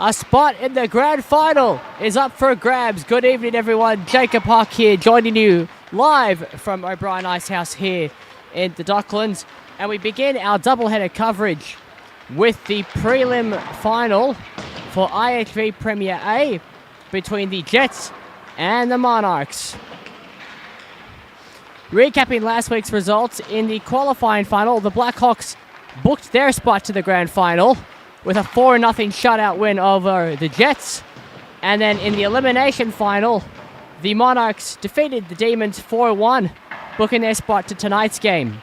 A spot in the grand final is up for grabs. Good evening, everyone. Jacob Hawk here, joining you live from O'Brien Icehouse here in the Docklands. And we begin our doubleheader coverage with the prelim final for IHV Premier A between the Jets and the Monarchs. Recapping last week's results, in the qualifying final, the Blackhawks booked their spot to the grand final with a 4-0 shutout win over the Jets. And then in the elimination final, the Monarchs defeated the Demons 4-1, booking their spot to tonight's game.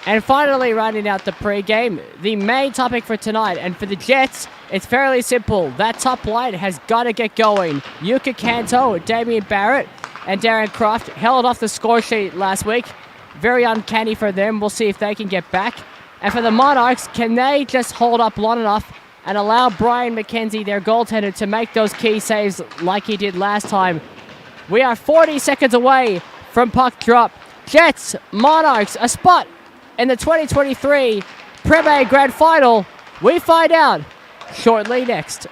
And finally, rounding out the pre-game, the main topic for tonight, and for the Jets, it's fairly simple. That top line has got to get going. Yuka Canto, Damien Barrett, and Darren Croft held off the score sheet last week. Very uncanny for them. We'll see if they can get back. And for the Monarchs, can they just hold up long enough and allow Brian McKenzie, their goaltender, to make those key saves like he did last time? We are 40 seconds away from puck drop. Jets, Monarchs, a spot in the 2023 Prem A Grand Final. We find out shortly next.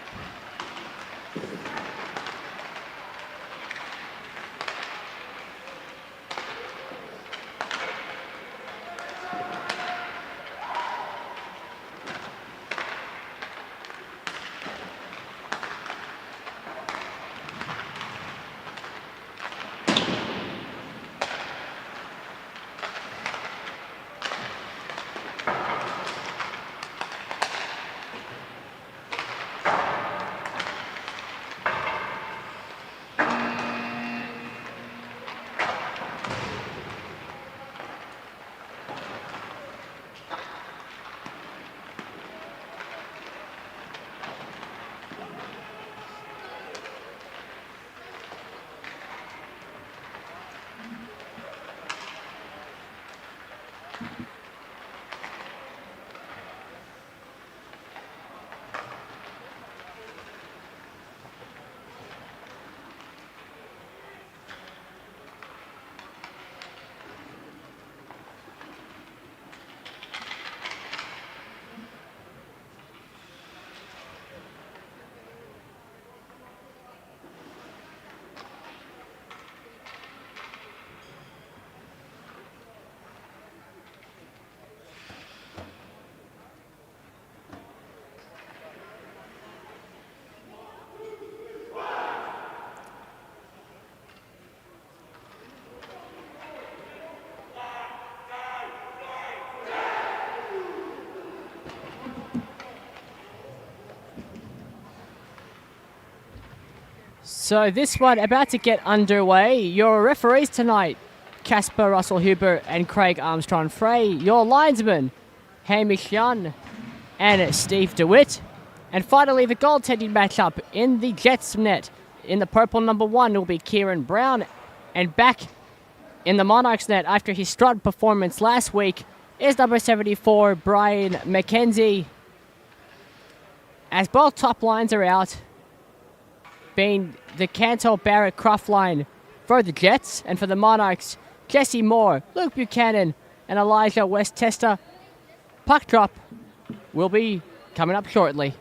So this one about to get underway. Your referees tonight, Casper Russell-Huber and Craig Armstrong-Frey. Your linesmen, Hamish Young and Steve DeWitt. And finally, the goaltending matchup in the Jets net. In the purple number 1 will be Kieran Brown. And back in the Monarchs net after his strut performance last week is number 74, Brian McKenzie. As both top lines are out, being the Canto Barrett Croft line for the Jets, and for the Monarchs, Jesse Moore, Luke Buchanan, and Elijah West Testa. Puck drop will be coming up shortly.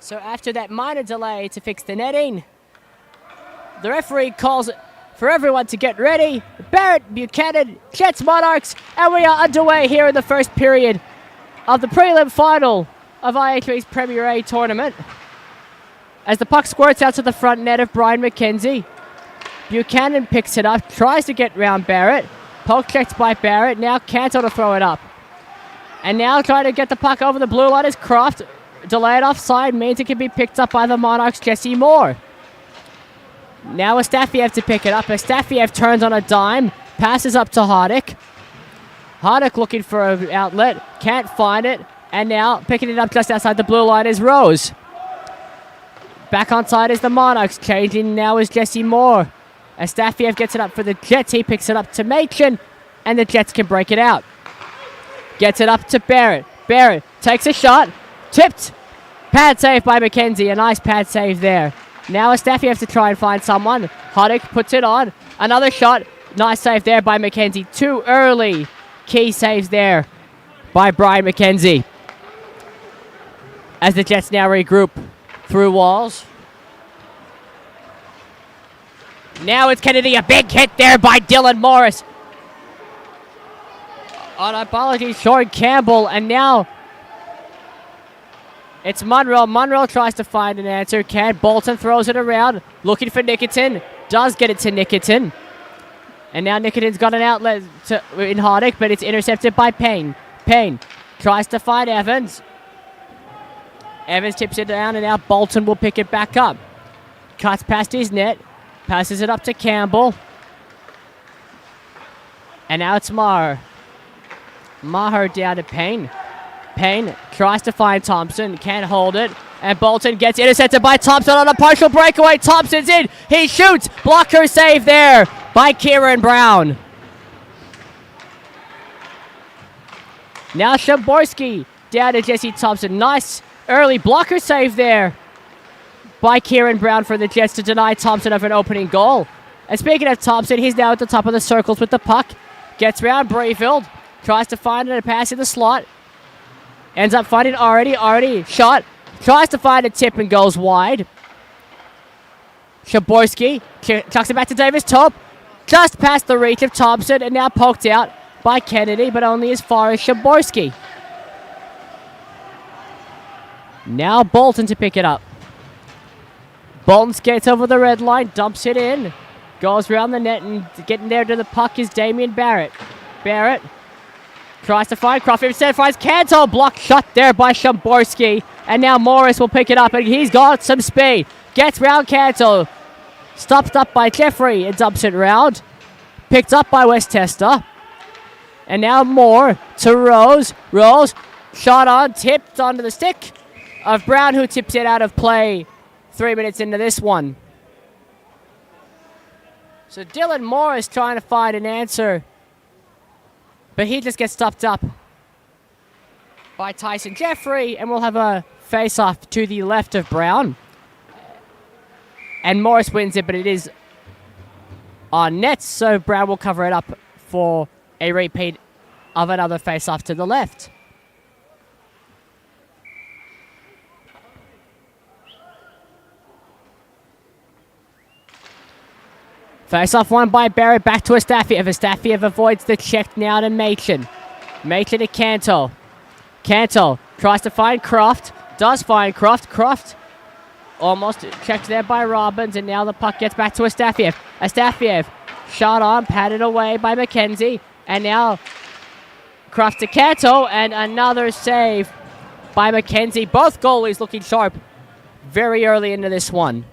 So after that minor delay to fix the netting, the referee calls for everyone to get ready. Barrett, Buchanan, Jets, Monarchs, and we are underway here in the first period of the prelim final of IHV's Premier A tournament. As the puck squirts out to the front net of Brian McKenzie, Buchanan picks it up, tries to get round Barrett. Poke checked by Barrett, now Canto to throw it up. And now trying to get the puck over the blue line is Croft. Delayed offside means it can be picked up by the Monarchs' Jesse Moore. Now Astafiev to pick it up. Astafiev turns on a dime. Passes up to Hardik. Hardik looking for an outlet. Can't find it. And now picking it up just outside the blue line is Rose. Back on side is the Monarchs. Changing now is Jesse Moore. Astafiev gets it up for the Jets. He picks it up to Machin. And the Jets can break it out. Gets it up to Barrett. Barrett takes a shot. Tipped. Pad save by McKenzie. A nice pad save there. Now Astafiev to try and find someone. Hardik puts it on. Another shot. Nice save there by McKenzie. Too early. Key saves there by Brian McKenzie. As the Jets now regroup through walls. Now it's Kennedy. A big hit there by Dylan Morris. On apology, Sean Campbell. And now it's Munro. Munro tries to find an answer. Can't. Bolton throws it around. Looking for Nikitin. Does get it to Nikitin. And now Nikitin's got an outlet in Hardik, but it's intercepted by Payne. Payne tries to find Evans. Evans tips it down, and now Bolton will pick it back up. Cuts past his net. Passes it up to Campbell. And now it's Maher. Maher down to Payne. Payne tries to find Thompson. Can't hold it. And Bolton gets intercepted by Thompson on a partial breakaway. Thompson's in. He shoots. Blocker save there by Kieran Brown. Now Shamborski down to Jesse Thompson. Nice early blocker save there by Kieran Brown for the Jets to deny Thompson of an opening goal. And speaking of Thompson, he's now at the top of the circles with the puck. Gets round Brayfield. Tries to find a pass in the slot. Ends up finding Artie. Shot. Tries to find a tip and goes wide. Shaborski chucks it back to Davis Tope. Just past the reach of Thompson and now poked out by Kennedy, but only as far as Shaborski. Now Bolton to pick it up. Bolton skates over the red line, dumps it in. Goes around the net and getting there to the puck is Damian Barrett. Barrett tries to find Crawford. Instead finds Canto. Blocked shot there by Shamborski. And now Morris will pick it up and he's got some speed. Gets round Canto. Stopped up by Jeffrey and dumps it round. Picked up by Westchester. And now Moore to Rose. Rose shot on, tipped onto the stick of Brown, who tips it out of play 3 minutes into this one. So Dylan Moore is trying to find an answer, but he just gets stopped up by Tyson Jeffrey, and we'll have a face-off to the left of Brown. And Morris wins it, but it is on net, so Brown will cover it up for a repeat of another face-off to the left. Face-off won by Barrett, back to Astafiev. Astafiev avoids the check now to Machin. Machin to Canto. Canto tries to find Croft. Does find Croft. Croft almost checked there by Robbins, and now the puck gets back to Astafiev. Astafiev shot on, patted away by McKenzie, and now Croft to Canto, and another save by McKenzie. Both goalies looking sharp very early into this one.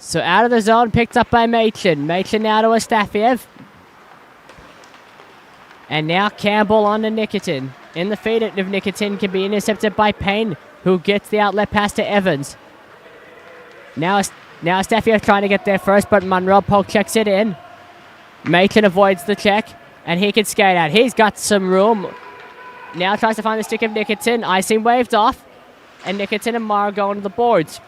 So out of the zone, picked up by Machin. Machin now to Astafiev. And now Campbell on to Nikitin. In the feed of Nikitin can be intercepted by Payne, who gets the outlet pass to Evans. Now Astafiev trying to get there first, but Munro poke checks it in. Machin avoids the check, and he can skate out. He's got some room. Now tries to find the stick of Nikitin. Icing waved off, and Nikitin and Mara going to the boards.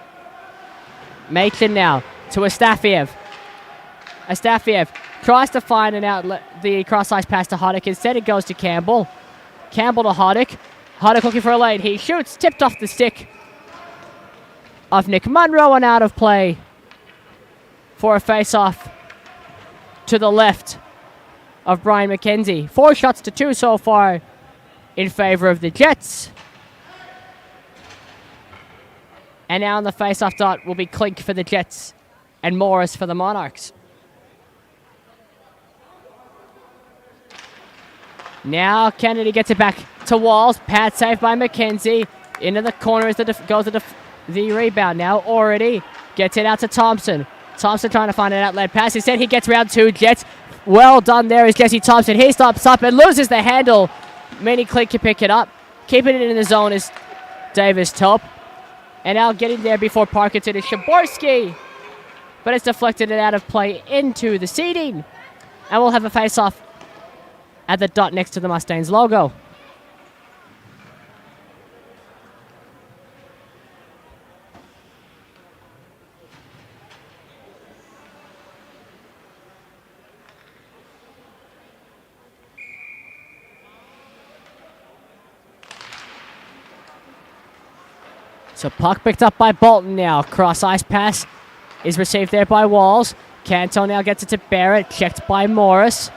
Machin now to Astafiev. Astafiev tries to find an outlet, the cross-ice pass to Hardik. Instead it goes to Campbell. Campbell to Hardik. Hardik looking for a lane. He shoots, tipped off the stick of Nick Munro and out of play for a face-off to the left of Brian McKenzie. 4 shots to 2 so far in favor of the Jets. And now on the face-off dot will be Klink for the Jets and Morris for the Monarchs. Now Kennedy gets it back to Walls. Pad saved by McKenzie. Into the corner as goes the rebound. Now already gets it out to Thompson. Thompson trying to find an outlet pass. Instead he gets round 2 Jets. Well done there is Jesse Thompson. He stops up and loses the handle. Mini Klink can pick it up. Keeping it in the zone is Davis Top. And now getting there before Parkinson is Shaborski. But it's deflected and out of play into the seating. And we'll have a face-off at the dot next to the Mustangs logo. So puck picked up by Bolton now. Cross ice pass is received there by Walls. Canto now gets it to Barrett. Checked by Morris.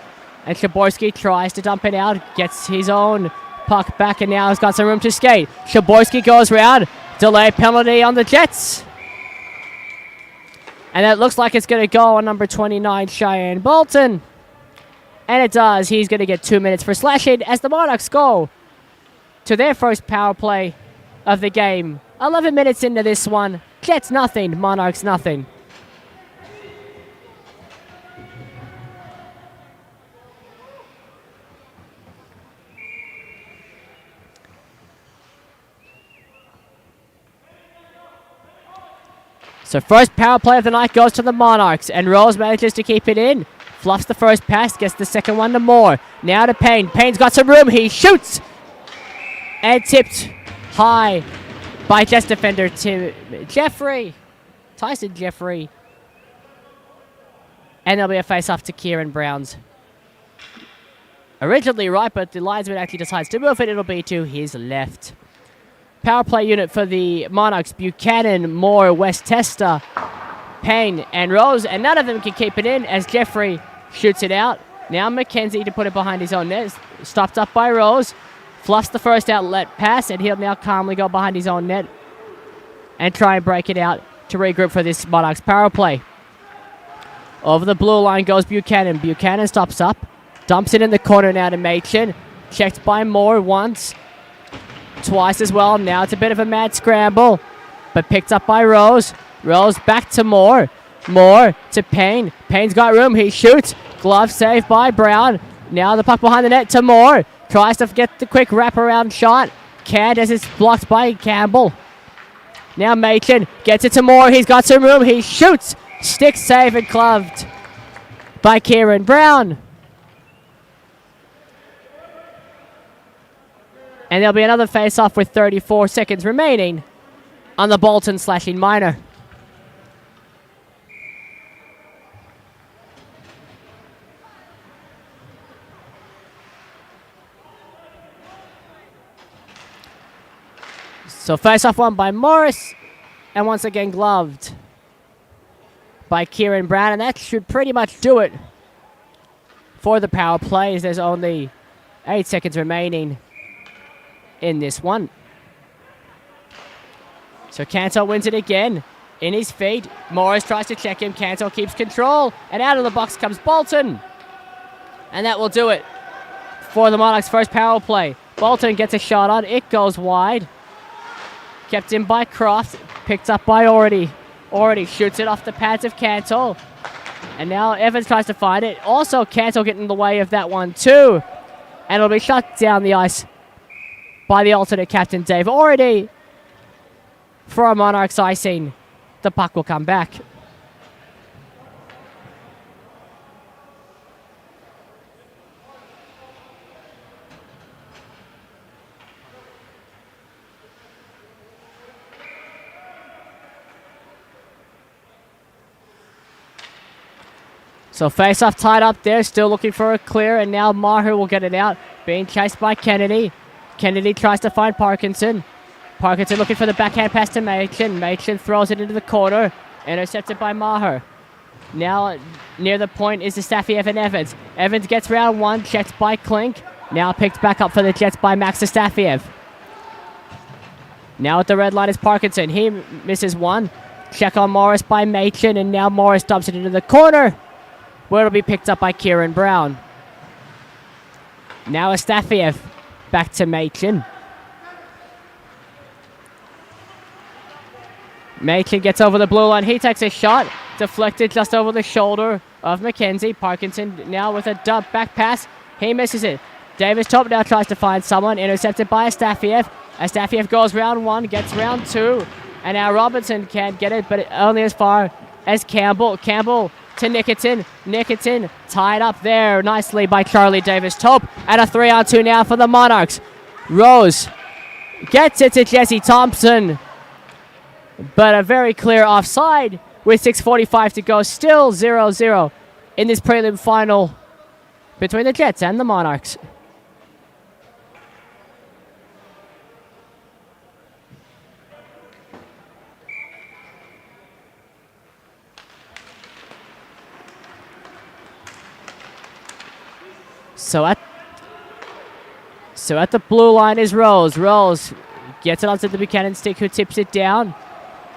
And Shaborski tries to dump it out. Gets his own puck back and now has got some room to skate. Shaborski goes round. Delay penalty on the Jets. And it looks like it's going to go on number 29, Cheyenne Bolton. And it does. He's going to get 2 minutes for slashing as the Monarchs go to their first power play of the game. 11 minutes into this one. Jets nothing, Monarchs nothing. So first power play of the night goes to the Monarchs, and Rose manages to keep it in. Fluffs the first pass, gets the second one to Moore. Now to Payne. Payne's got some room. He shoots! And tipped high by Jets defender Tyson Jeffrey. And there'll be a face-off to Kieran Browns. Originally right, but the linesman actually decides to move it. It'll be to his left. Power play unit for the Monarchs: Buchanan, Moore, West Testa, Payne, and Rose. And none of them can keep it in as Jeffrey shoots it out. Now McKenzie to put it behind his own net. Stopped up by Rose. Fluffs the first outlet pass, and he'll now calmly go behind his own net and try and break it out to regroup for this Monarchs power play. Over the blue line goes Buchanan. Buchanan stops up, dumps it in the corner now to Machin. Checked by Moore once, twice as well. Now it's a bit of a mad scramble, but picked up by Rose. Rose back to Moore. Moore to Payne. Payne's got room. He shoots. Glove saved by Brown. Now the puck behind the net to Moore. Tries to get the quick wraparound shot. Can't as it's blocked by Campbell. Now Machin gets it to Moore. He's got some room. He shoots. Stick save and gloved by Kieran Brown. And there'll be another face-off with 34 seconds remaining on the Bolton slashing minor. So face-off won by Morris, and once again gloved by Kieran Brown, and that should pretty much do it for the power play, as there's only 8 seconds remaining in this one. So Canto wins it again in his feet. Morris tries to check him. Canto keeps control, and out of the box comes Bolton. And that will do it for the Monarchs' first power play. Bolton gets a shot on. It goes wide. Kept in by Croft. Picked up by Already. Already shoots it off the pads of Canto. And now Evans tries to find it. Also, Canto getting in the way of that one too. And it'll be shut down the ice by the alternate captain, Dave Already. For a Monarchs icing, the puck will come back. So face-off tied up there, still looking for a clear, and now Maher will get it out, being chased by Kennedy. Kennedy tries to find Parkinson. Parkinson looking for the backhand pass to Machin. Machin throws it into the corner, intercepted by Maher. Now near the point is the Stafiev and Evans. Evans gets round one, checked by Klink. Now picked back up for the Jets by Max Stafiev. Now at the red line is Parkinson. He misses one. Check on Morris by Machin, and now Morris dumps it into the corner, where it'll be picked up by Kieran Brown. Now Astafiev back to Machin. Machin gets over the blue line. He takes a shot, deflected just over the shoulder of McKenzie. Parkinson now with a dump back pass. He misses it. Davis Top now tries to find someone, intercepted by Astafiev. Astafiev goes round one, gets round two, and now Robinson can't get it, but only as far as Campbell. Campbell to Nikitin. Nikitin tied up there nicely by Charlie Davis Tope. And a 3-on-2 now for the Monarchs. Rose gets it to Jesse Thompson, but a very clear offside with 6:45 to go. Still 0-0 in this prelim final between the Jets and the Monarchs. So at the blue line is Rose. Rose gets it onto the Buchanan stick, who tips it down.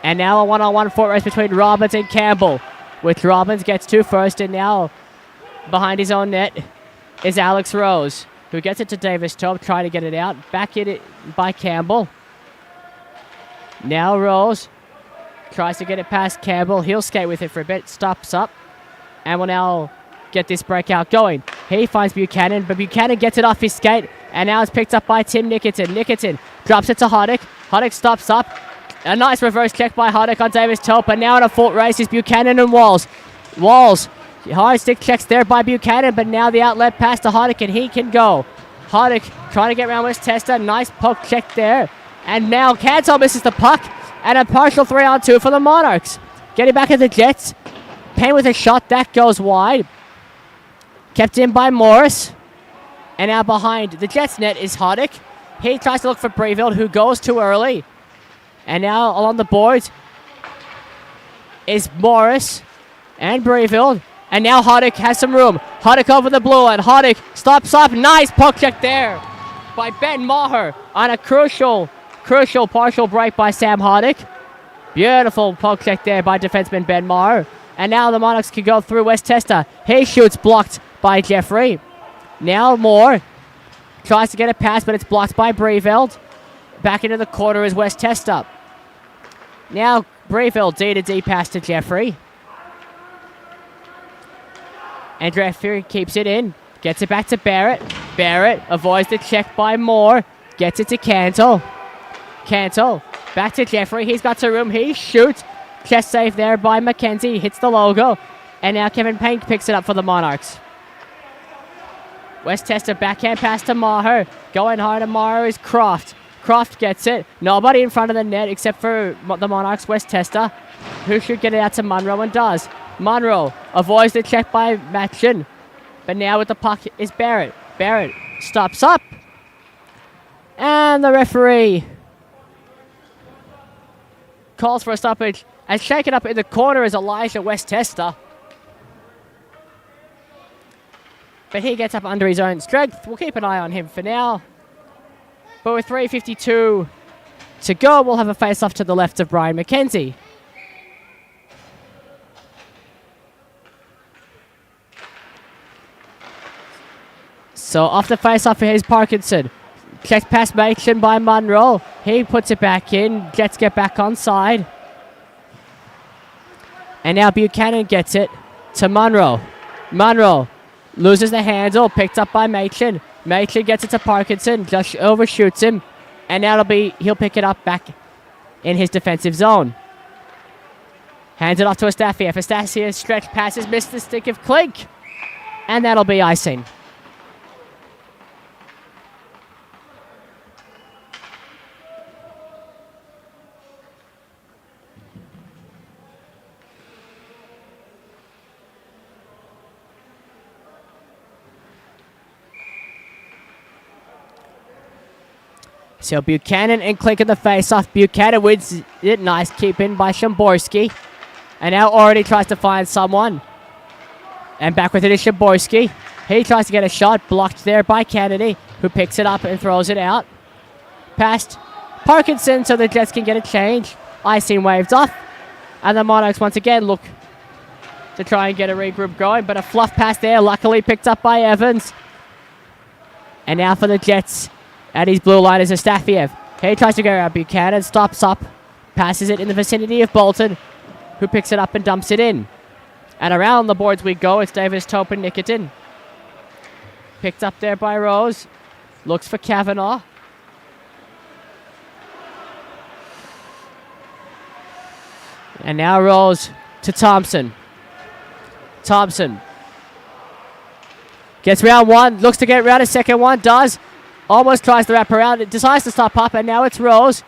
And now a one-on-one foot race between Robbins and Campbell, which Robbins gets to first, and now behind his own net is Alex Rose, who gets it to Davis Tope, trying to get it out. Back in it by Campbell. Now Rose tries to get it past Campbell. He'll skate with it for a bit, stops up, and will now get this breakout going. He finds Buchanan, but Buchanan gets it off his skate, and now it's picked up by Tim Nikitin. Nikitin drops it to Hoddick. Hoddick stops up. A nice reverse check by Hoddick on Davis Tope, and now in a foot race is Buchanan and Walls. Walls, hard stick checks there by Buchanan, but now the outlet pass to Hoddick, and he can go. Hoddick trying to get around West Testa. Nice poke check there. And now Cantor misses the puck, and a partial 3-on-2 for the Monarchs. Getting back at the Jets. Payne with a shot. That goes wide. Kept in by Morris. And now behind the Jets net is Hoddick. He tries to look for Breville, who goes too early. And now along the boards is Morris and Breville. And now Hoddick has some room. Hoddick over the blue line. Hoddick stops up. Nice poke check there by Ben Maher on a crucial partial break by Sam Hoddick. Beautiful poke check there by defenseman Ben Maher. And now the Monarchs can go through West Testa. He shoots, blocked by Jeffrey. Now Moore tries to get a pass, but it's blocked by Breville. Back into the corner is West Testa. Now Breville D-to-D pass to Jeffrey. And Jeffrey keeps it in. Gets it back to Barrett. Barrett avoids the check by Moore. Gets it to Canto. Canto back to Jeffrey. He's got some room. He shoots. Chest save there by McKenzie. Hits the logo. And now Kevin Payne picks it up for the Monarchs. West Testa backhand pass to Maher. Going hard to Maher is Croft. Croft gets it. Nobody in front of the net except for the Monarchs, West Testa, who should get it out to Munro and does. Munro avoids the check by Matchin. But now with the puck is Barrett. Barrett stops up. And the referee calls for a stoppage. And shaken up in the corner is Elijah West Testa. But he gets up under his own strength. We'll keep an eye on him for now. But with 3:52 to go, we'll have a face-off to the left of Brian McKenzie. So off the face-off is Parkinson. Checked past Machin by Munro. He puts it back in. Jets get back on side. And now Buchanan gets it to Munro. Munro loses the handle, picked up by Machin. Machin gets it to Parkinson, just overshoots him. And now he'll pick it up back in his defensive zone. Hands it off to Astafiev. Astafiev stretch passes, missed the stick of Klink. And that'll be icing. So Buchanan and Klink in the face-off. Buchanan wins it. Nice keep in by Szymborski. And now already tries to find someone. And back with it is Szymborski. He tries to get a shot. Blocked there by Kennedy, who picks it up and throws it out. Past Parkinson so the Jets can get a change. Icing waved off. And the Monarchs once again look to try and get a regroup going. But a fluff pass there, luckily picked up by Evans. And now for the Jets. At his blue line is Astafiev. He tries to go around Buchanan, stops up, passes it in the vicinity of Bolton, who picks it up and dumps it in. And around the boards we go. It's Davis Topin Nikitin. Picked up there by Rose. Looks for Kavanagh. And now Rose to Thompson. Thompson gets round one. Looks to get round a second one. Does. Almost tries to wrap around. It decides to stop up. And now it's Rose.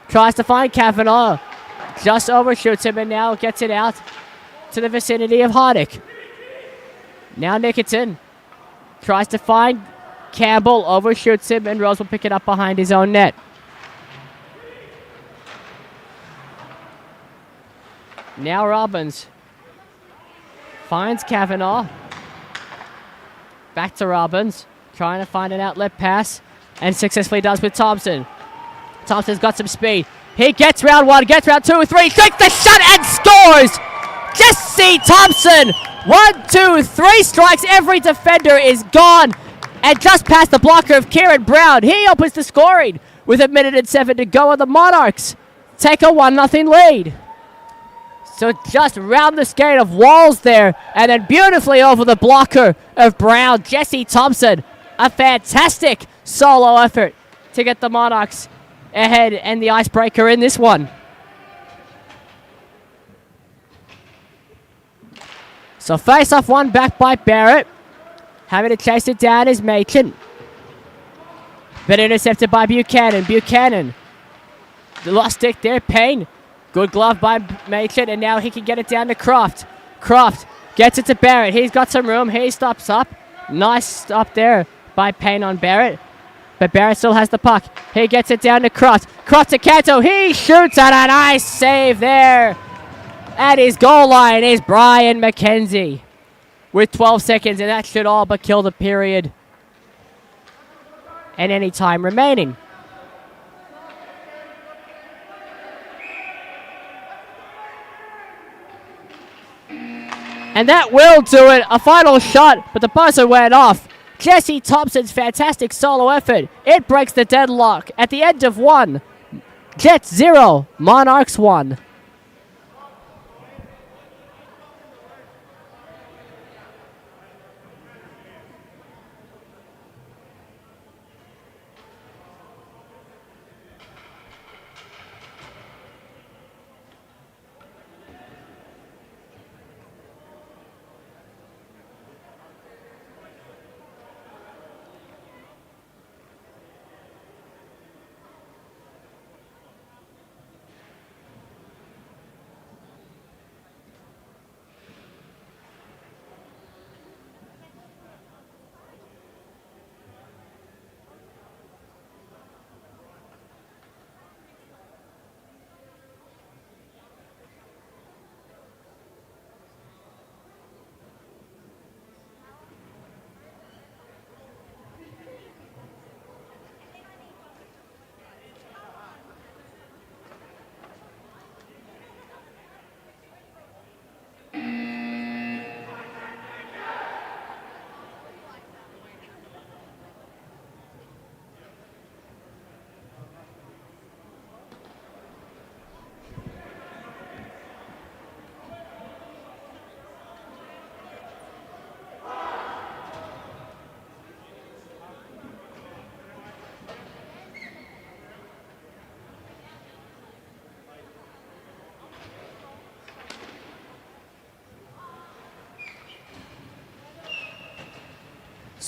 Tries to find Kavanagh. Just overshoots him and now gets it out to the vicinity of Hardick. Now Nikitin tries to find Campbell. Overshoots him and Rose will pick it up behind his own net. Now Robbins finds Kavanagh. Back to Robbins. Trying to find an outlet pass. And successfully does with Thompson. Thompson's got some speed. He gets round one, gets round two, three, shoots the shot and scores! Jesse Thompson! 1, 2, 3 strikes. Every defender is gone. And just past the blocker of Kieran Brown. He opens the scoring with 1:07 to go, and the Monarchs take a 1-0 lead. So just round the skate of Walls there, and then beautifully over the blocker of Brown. Jesse Thompson, a fantastic solo effort to get the Monarchs ahead and the icebreaker in this one. So face-off one back by Barrett. Having to chase it down is Machin. But intercepted by Buchanan. Buchanan, the lost stick there, Payne. Good glove by Machin, and now he can get it down to Croft. Croft gets it to Barrett. He's got some room. He stops up. Nice stop there by Payne on Barrett. But Barrett still has the puck. He gets it down to Croft. Croft to Canto. He shoots at a nice save there. At his goal line is Brian McKenzie with 12 seconds, and that should all but kill the period and any time remaining. And that will do it. A final shot, but the buzzer went off. Jesse Thompson's fantastic solo effort. It breaks the deadlock at the end of one. Jets 0, Monarchs 1.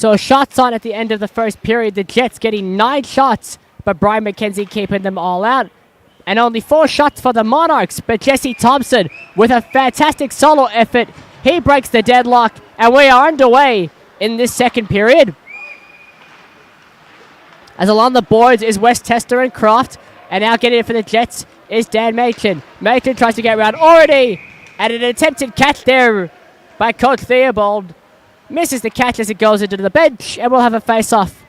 So shots on at the end of the first period. The Jets getting 9 shots, but Brian McKenzie keeping them all out. And only 4 shots for the Monarchs, but Jesse Thompson with a fantastic solo effort. He breaks the deadlock, and we are underway in this second period. As along the boards is Wes Tester and Croft, and now getting it for the Jets is Dan Machin. Machin tries to get around already, and an attempted catch there by Coach Theobald. Misses the catch as it goes into the bench, and we'll have a face-off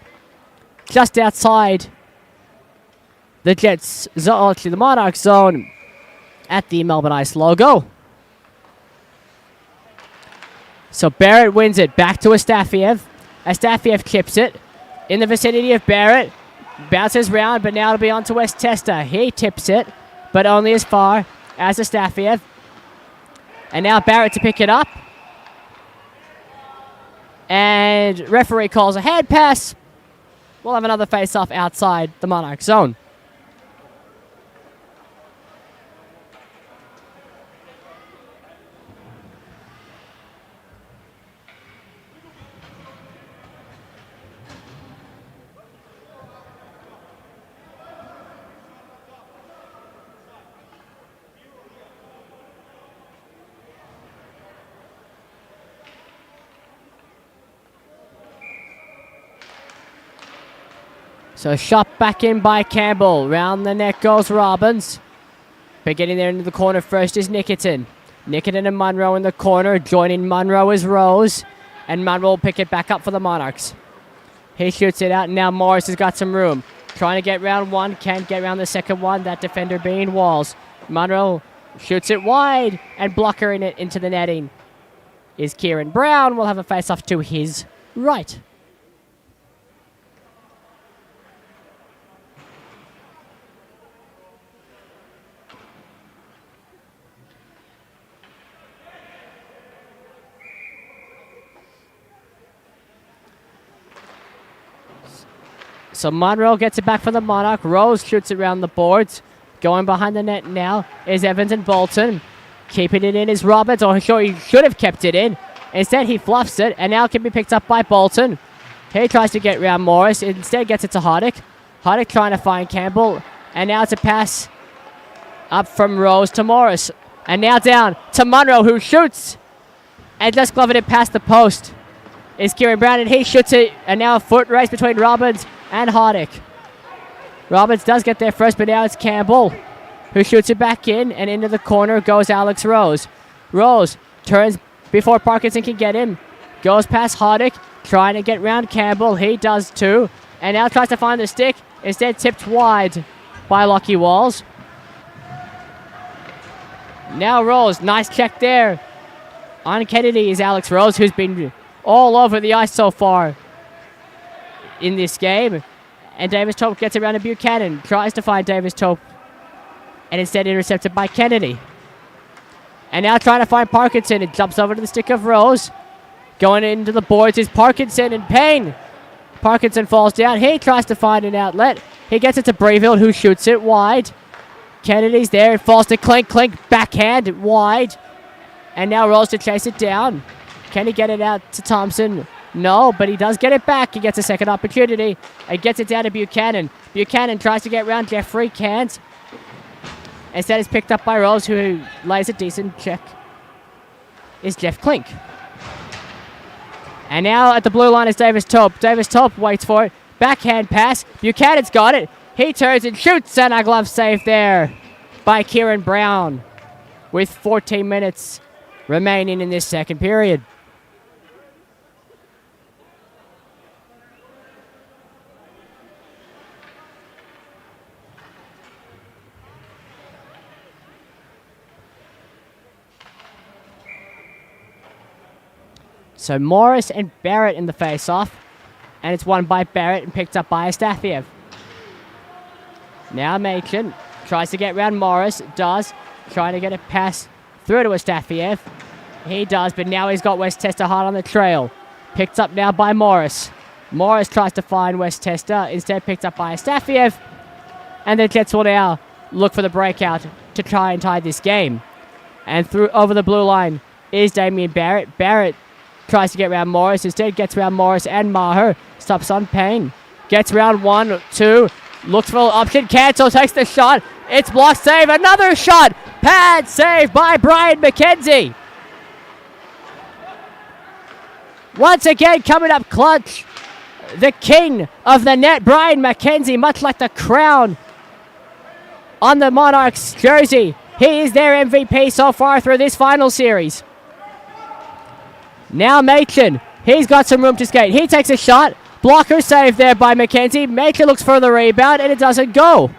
just outside the Monarchs zone at the Melbourne Ice logo. So Barrett wins it. Back to Astafiev. Astafiev chips it in the vicinity of Barrett. Bounces round, but now it'll be on to West Testa. He tips it, but only as far as Astafiev. And now Barrett to pick it up. And referee calls a hand pass. We'll have another face-off outside the Monarch zone. So shot back in by Campbell. Round the net goes Robbins. But getting there into the corner first is Nickerton. Nickerton and Munro in the corner. Joining Munro is Rose. And Munro will pick it back up for the Monarchs. He shoots it out. And now Morris has got some room. Trying to get round one. Can't get round the second one. That defender being Walls. Munro shoots it wide. And blockering it into the netting is Kieran Brown. Will have a face-off to his right. So Monroe gets it back for the Monarch. Rose shoots it around the boards. Going behind the net now is Evans and Bolton. Keeping it in is Roberts, or sure he should have kept it in. Instead he fluffs it, and now it can be picked up by Bolton. He tries to get around Morris. Instead gets it to Hardick. Hardick trying to find Campbell. And now it's a pass up from Rose to Morris. And now down to Monroe, who shoots. And just gloving it past the post is Kieran Brown, and he shoots it. And now a foot race between Robbins and Hardick. Robbins does get there first, but now it's Campbell who shoots it back in, and into the corner goes Alex Rose. Rose turns before Parkinson can get him. Goes past Hardick, trying to get round Campbell. He does too. And now tries to find the stick. Instead tipped wide by Lockie Walls. Now Rose, nice check there. On Kennedy is Alex Rose, who's been all over the ice so far in this game. And Davis Tope gets around to Buchanan. Tries to find Davis Tope. And instead intercepted by Kennedy. And now trying to find Parkinson. It jumps over to the stick of Rose. Going into the boards is Parkinson and Payne. Parkinson falls down. He tries to find an outlet. He gets it to Breville, who shoots it wide. Kennedy's there. It falls to Clink. Clink backhand wide. And now Rose to chase it down. Can he get it out to Thompson? No, but he does get it back. He gets a second opportunity and gets it down to Buchanan. Buchanan tries to get around Jeffrey. Can't. Instead it's picked up by Rose, who lays a decent check. Is Jeff Clink. And now at the blue line is Davis Tope. Davis Tope waits for it. Backhand pass. Buchanan's got it. He turns and shoots, and a glove save there by Kieran Brown with 14 minutes remaining in this second period. So Morris and Barrett in the face-off. And it's won by Barrett and picked up by Astafiev. Now Machin tries to get around Morris. Does. Trying to get a pass through to Astafiev. He does, but now he's got West Testa hard on the trail. Picked up now by Morris. Morris tries to find West Testa. Instead picked up by Astafiev. And the Jets will now look for the breakout to try and tie this game. And through over the blue line is Damien Barrett. Barrett tries to get around Morris. Instead gets around Morris and Maher. Stops on Payne. Gets around 1, 2. Looks for an option. Cancel. Takes the shot. It's blocked. Save. Another shot. Pad save by Brian McKenzie. Once again coming up clutch. The king of the net, Brian McKenzie, much like the crown on the Monarchs jersey. He is their MVP so far through this final series. Now Machin, he's got some room to skate. He takes a shot. Blocker save there by McKenzie. Machin looks for the rebound, and it doesn't go.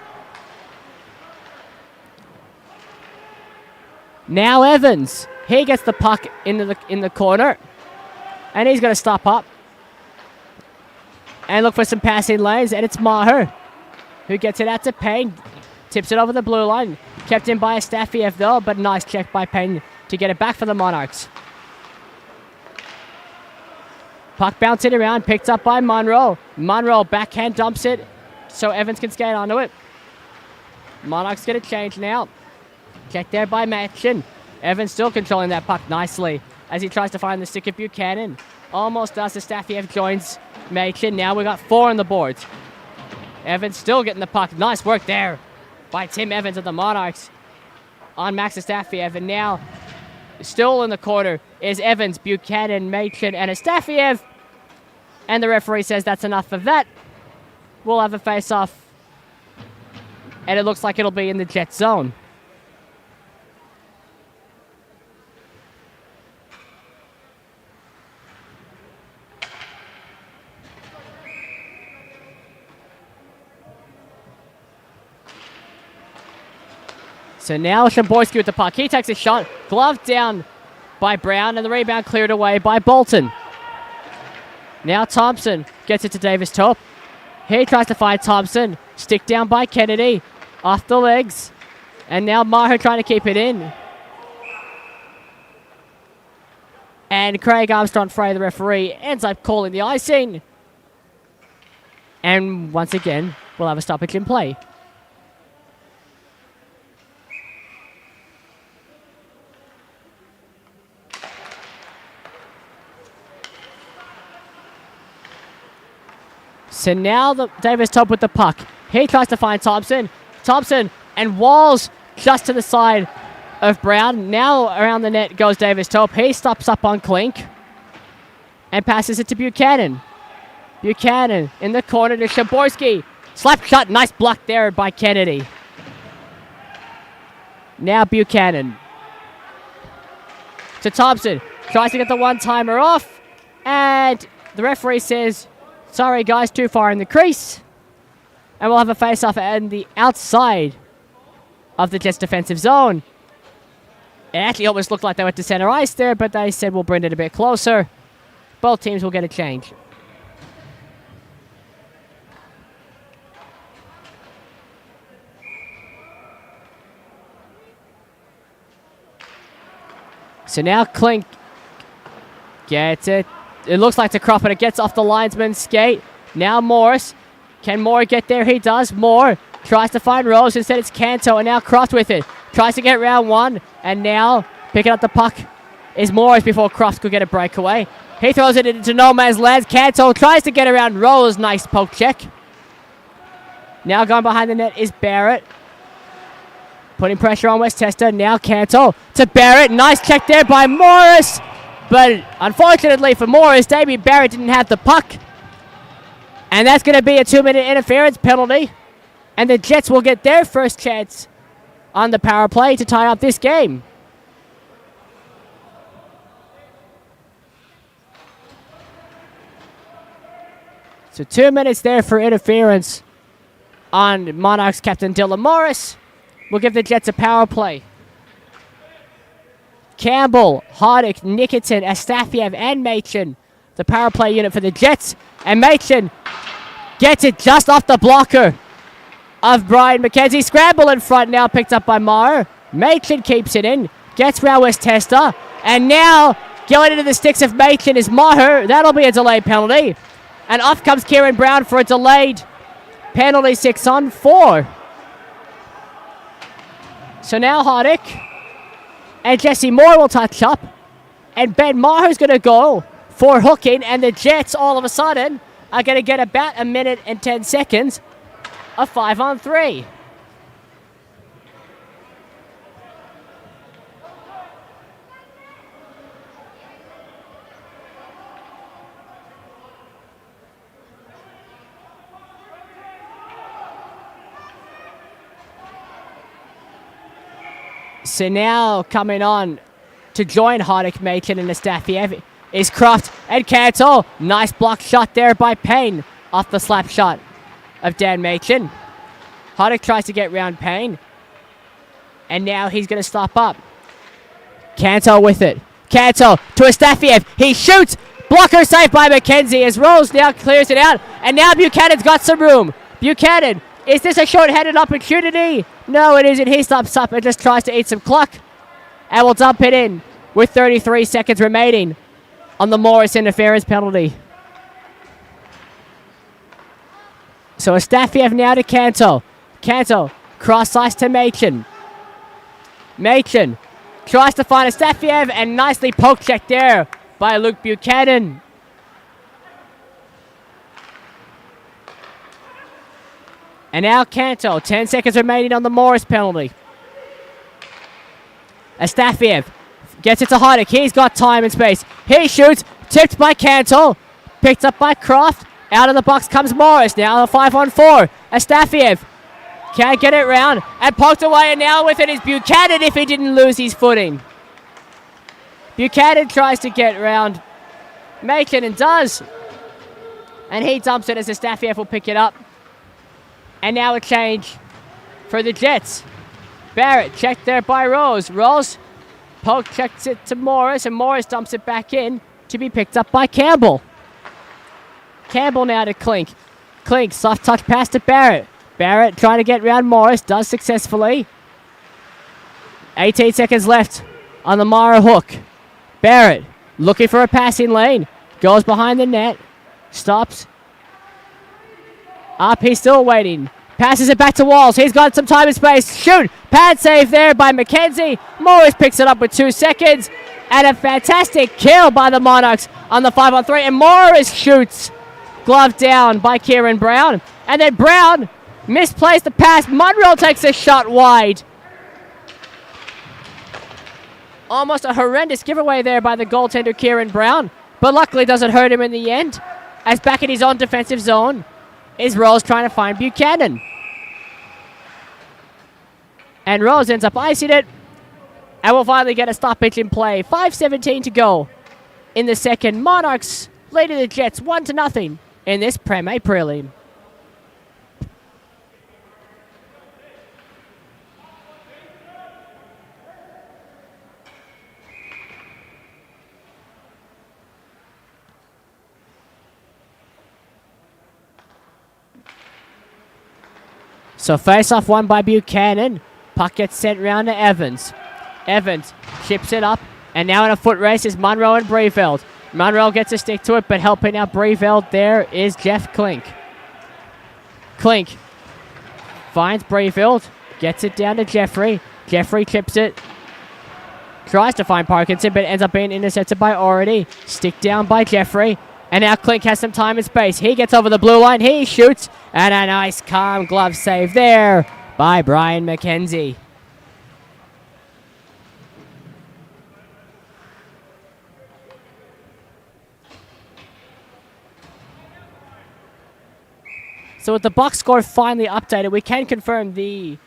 Now Evans. He gets the puck in the corner. And he's going to stop up. And look for some passing lanes. And it's Maher who gets it out to Payne. Tips it over the blue line. Kept in by Astafiev though, but nice check by Payne to get it back for the Monarchs. Puck bouncing around, picked up by Munro. Munro backhand dumps it so Evans can skate onto it. Monarchs get a change now. Check there by Machen. Evans still controlling that puck nicely as he tries to find the stick of Buchanan. Almost does. Astafiev joins Machen. Now we got 4 on the boards. Evans still getting the puck. Nice work there by Tim Evans of the Monarchs on Max Astafiev. And now, still in the corner is Evans, Buchanan, Machen, and Astafiev. And the referee says that's enough of that. We'll have a face-off. And it looks like it'll be in the Jet zone. So now Shamborski with the puck. He takes a shot. Glove down by Brown, and the rebound cleared away by Bolton. Now Thompson gets it to Davis Tope. He tries to find Thompson. Stick down by Kennedy. Off the legs. And now Maher trying to keep it in. And Craig Armstrong Frey, the referee, ends up calling the icing. And once again, we'll have a stoppage in play. So now Davis Tope with the puck. He tries to find Thompson. Thompson and Walls just to the side of Brown. Now around the net goes Davis Tope. He stops up on Klink and passes it to Buchanan. Buchanan in the corner to Shamborski. Slap shot. Nice block there by Kennedy. Now Buchanan to Thompson. Tries to get the one-timer off. And the referee says, sorry, guys, too far in the crease. And we'll have a face-off on the outside of the Jets' defensive zone. It actually almost looked like they went to center ice there, but they said we'll bring it a bit closer. Both teams will get a change. So now Klink gets it. It looks like to Croft, but it gets off the linesman's skate. Now Morris. Can Moore get there? He does. Moore tries to find Rose. Instead, it's Canto, and now Croft with it. Tries to get round one, and now picking up the puck is Morris before Croft could get a breakaway. He throws it into no man's land. Canto tries to get around Rose. Nice poke check. Now going behind the net is Barrett. Putting pressure on West Tester. Now Canto to Barrett. Nice check there by Morris. But unfortunately for Morris, Damien Barrett didn't have the puck. And that's going to be a 2-minute interference penalty. And the Jets will get their first chance on the power play to tie up this game. So 2 minutes there for interference on Monarchs captain Dylan Morris. We'll give the Jets a power play. Campbell, Hardick, Nickerton, Astafiev, and Machen, the power play unit for the Jets. And Machen gets it just off the blocker of Brian McKenzie. Scramble in front now, picked up by Maher. Machen keeps it in, gets round West Tester. And now, going into the sticks of Machen is Maher. That'll be a delayed penalty. And off comes Kieran Brown for a delayed penalty, 6-on-4. So now Hardick and Jesse Moore will touch up. And Ben Maher's going to go for hooking. And the Jets, all of a sudden, are going to get about 1 minute and 10 seconds of 5-on-3. So now coming on to join Hardick, Machen, and Astafiev is Croft and Canto. Nice block shot there by Payne off the slap shot of Dan Machen. Hardick tries to get round Payne. And now he's going to stop up. Canto with it. Canto to Astafiev. He shoots. Blocker saved by McKenzie as Rose now clears it out. And now Buchanan's got some room. Buchanan, is this a short-handed opportunity? No, it isn't. He stops up and just tries to eat some clock. And will dump it in with 33 seconds remaining on the Morris interference penalty. So Astafiev now to Canto. Canto, cross ice to Machin. Machin tries to find Astafiev and nicely poke checked there by Luke Buchanan. And now Canto, 10 seconds remaining on the Morris penalty. Astafiev gets it to Heidick. He's got time and space. He shoots, tipped by Canto, picked up by Croft. Out of the box comes Morris. Now a 5-on-4. Astafiev can't get it round and poked away, and now with it is Buchanan if he didn't lose his footing. Buchanan tries to get round Machin and does. And he dumps it as Astafiev will pick it up. And now a change for the Jets. Barrett checked there by Rose. Rose poke checks it to Morris, and Morris dumps it back in to be picked up by Campbell. Campbell now to Klink. Klink, soft touch pass to Barrett. Barrett trying to get round Morris, does successfully. 18 seconds left on the Mara hook. Barrett looking for a passing lane. Goes behind the net. Stops. Up, he's still waiting. Passes it back to Walls. He's got some time and space. Shoot! Pad save there by McKenzie. Morris picks it up with 2 seconds. And a fantastic kill by the Monarchs on the 5-on-3. And Morris shoots. Glove down by Kieran Brown. And then Brown misplaced the pass. Munro takes a shot wide. Almost a horrendous giveaway there by the goaltender Kieran Brown. But luckily doesn't hurt him in the end. As back in his own defensive zone is Rose trying to find Buchanan. And Rose ends up icing it. And we'll finally get a stoppage in play. 5:17 to go in the second. Monarchs leading the Jets 1-0 in this Prem A prelim. So face-off won by Buchanan. Puck gets sent round to Evans. Evans chips it up. And now in a foot race is Munro and Breveld. Munro gets a stick to it, but helping out Breveld there is Jeff Klink. Klink finds Breveld. Gets it down to Jeffrey. Jeffrey chips it. Tries to find Parkinson, but ends up being intercepted by Ority. Stick down by Jeffrey. And now Klink has some time and space. He gets over the blue line. He shoots. And a nice calm glove save there by Brian McKenzie. So with the box score finally updated, we can confirm the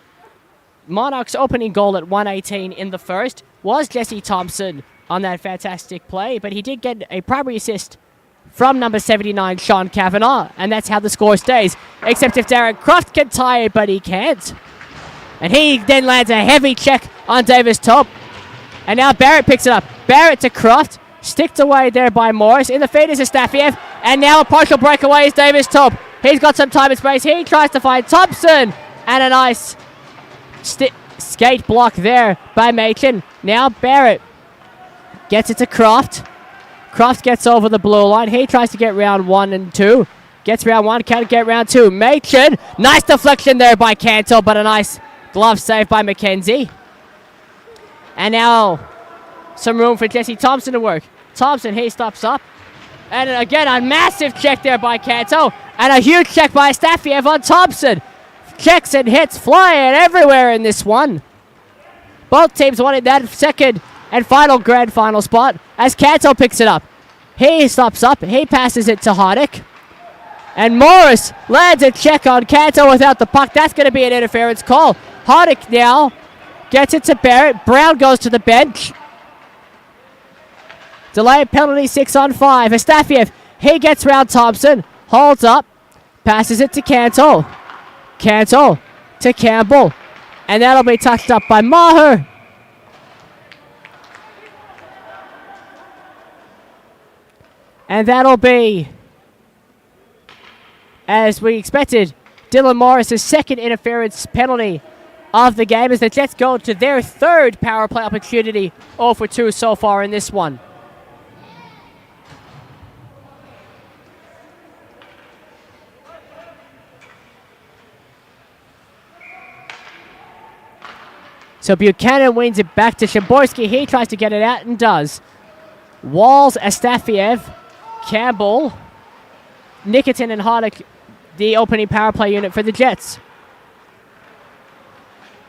Monarchs' opening goal at 1:18 in the first was Jesse Thompson on that fantastic play, but he did get a primary assist from number 79, Sean Kavanagh, and that's how the score stays, except if Darren Croft can tie it, but he can't. And he then lands a heavy check on Davis Tope. And now Barrett picks it up. Barrett to Croft, sticked away there by Morris. In the feed is Astafiev, and now a partial breakaway is Davis Tope. He's got some time and space. He tries to find Thompson, and a nice skate block there by Machin. Now Barrett gets it to Croft. Croft gets over the blue line. He tries to get round 1 and 2. Gets round 1, can't get round 2. Machin, nice deflection there by Cantor, but a nice glove save by McKenzie. And now some room for Jesse Thompson to work. Thompson, he stops up. And again, a massive check there by Canto. And a huge check by Astafiev on Thompson. Checks and hits flying everywhere in this one. Both teams wanted that second and final grand final spot as Canto picks it up. He stops up. He passes it to Heidick. And Morris lands a check on Canto without the puck. That's going to be an interference call. Heidick now gets it to Barrett. Brown goes to the bench. Delayed penalty 6-on-5. Astafiev, he gets round Thompson. Holds up. Passes it to Canto. Canto to Campbell. And that'll be touched up by Maher. And that'll be, as we expected, Dylan Morris' second interference penalty of the game as the Jets go to their third power play opportunity, 0 for 2 so far in this one. So Buchanan wins it back to Shaborski. He tries to get it out and does. Walls, Astafiev, Campbell, Nikitin and Hardick, the opening power play unit for the Jets.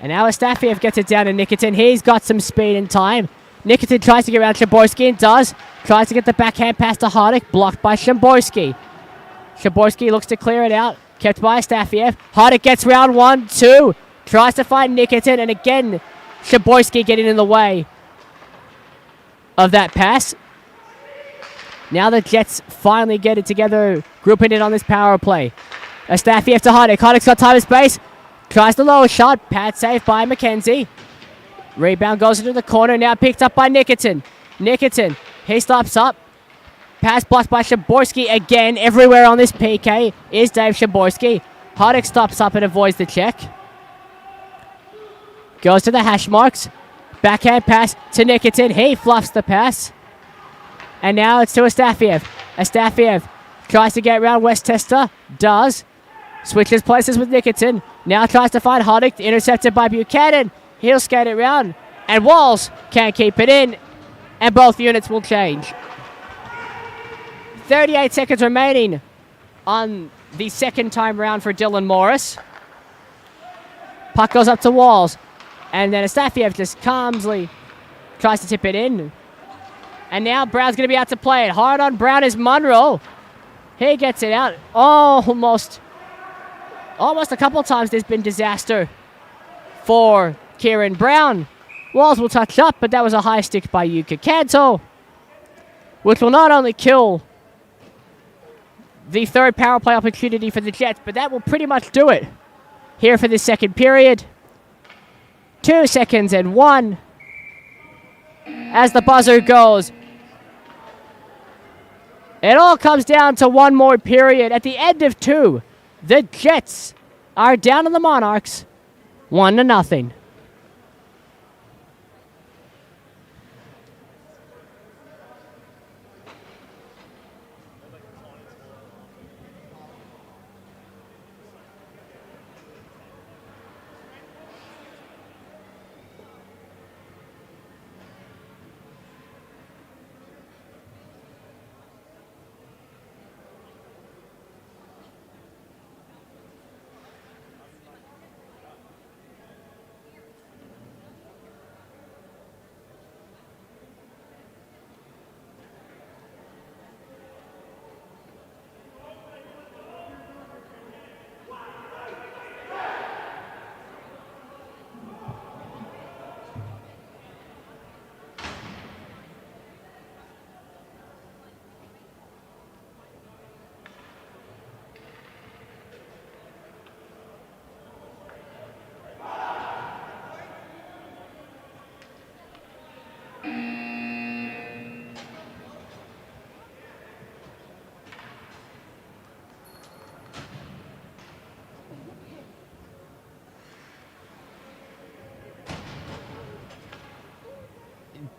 And now Astafiev gets it down to Nikitin. He's got some speed and time. Nikitin tries to get around Shaborski and does. Tries to get the backhand pass to Hardick, blocked by Shaborski. Shaborski looks to clear it out, kept by Astafiev. Hardick gets round 1, 2. Tries to find Nikitin, and again, Shaborski getting in the way of that pass. Now the Jets finally get it together, grouping it on this power play. Astafiev to Hardick. Hardick's got time and space. Tries the lower shot. Pad saved by McKenzie. Rebound goes into the corner, now picked up by Nikitin. Nikitin, he stops up. Pass blocked by Shaborski again. Everywhere on this PK is Dave Shaborski. Hardick stops up and avoids the check. Goes to the hash marks. Backhand pass to Nikitin. He fluffs the pass. And now it's to Astafiev. Astafiev tries to get around West Tester. Does. Switches places with Nikitin. Now tries to find Hardick. Intercepted by Buchanan. He'll skate it round. And Walls can't keep it in. And both units will change. 38 seconds remaining on the second time round for Dylan Morris. Puck goes up to Walls. And then Astafiev just calmly tries to tip it in. And now Brown's going to be out to play it. Hard on Brown is Munro. He gets it out. Almost a couple times there's been disaster for Kieran Brown. Walls will touch up, but that was a high stick by Yuka Kanto, which will not only kill the third power play opportunity for the Jets, but that will pretty much do it here for this second period. 2 seconds and 1 as the buzzer goes. It all comes down to one more period. At the end of 2, the Jets are down on the Monarchs 1-0.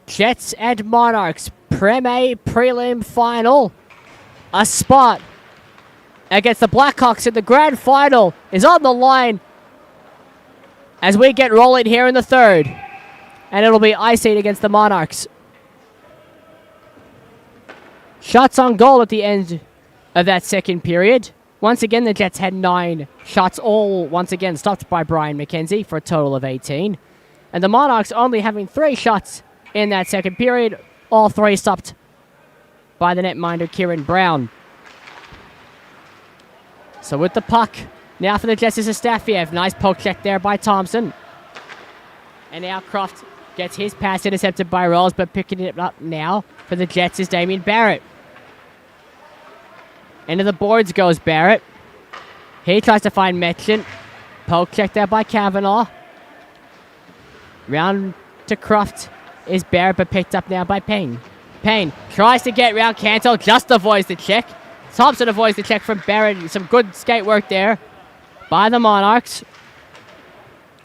Jets and Monarchs, Prem A prelim final. A spot against the Blackhawks in the grand final is on the line as we get rolling here in the third. And it'll be icing against the Monarchs. Shots on goal at the end of that second period. Once again, the Jets had 9 shots, all once again stopped by Brian McKenzie for a total of 18. And the Monarchs only having 3 shots in that second period, all 3 stopped by the netminder Kieran Brown. So with the puck, now for the Jets is Astafiev. Nice poke check there by Thompson. And now Croft gets his pass intercepted by Rolls, but picking it up now for the Jets is Damien Barrett. Into the boards goes Barrett. He tries to find Metchin. Poke check there by Kavanaugh. Round to Croft is Barrett, but picked up now by Payne. Payne tries to get round Canto, just avoids the check. Thompson avoids the check from Barrett. Some good skate work there by the Monarchs.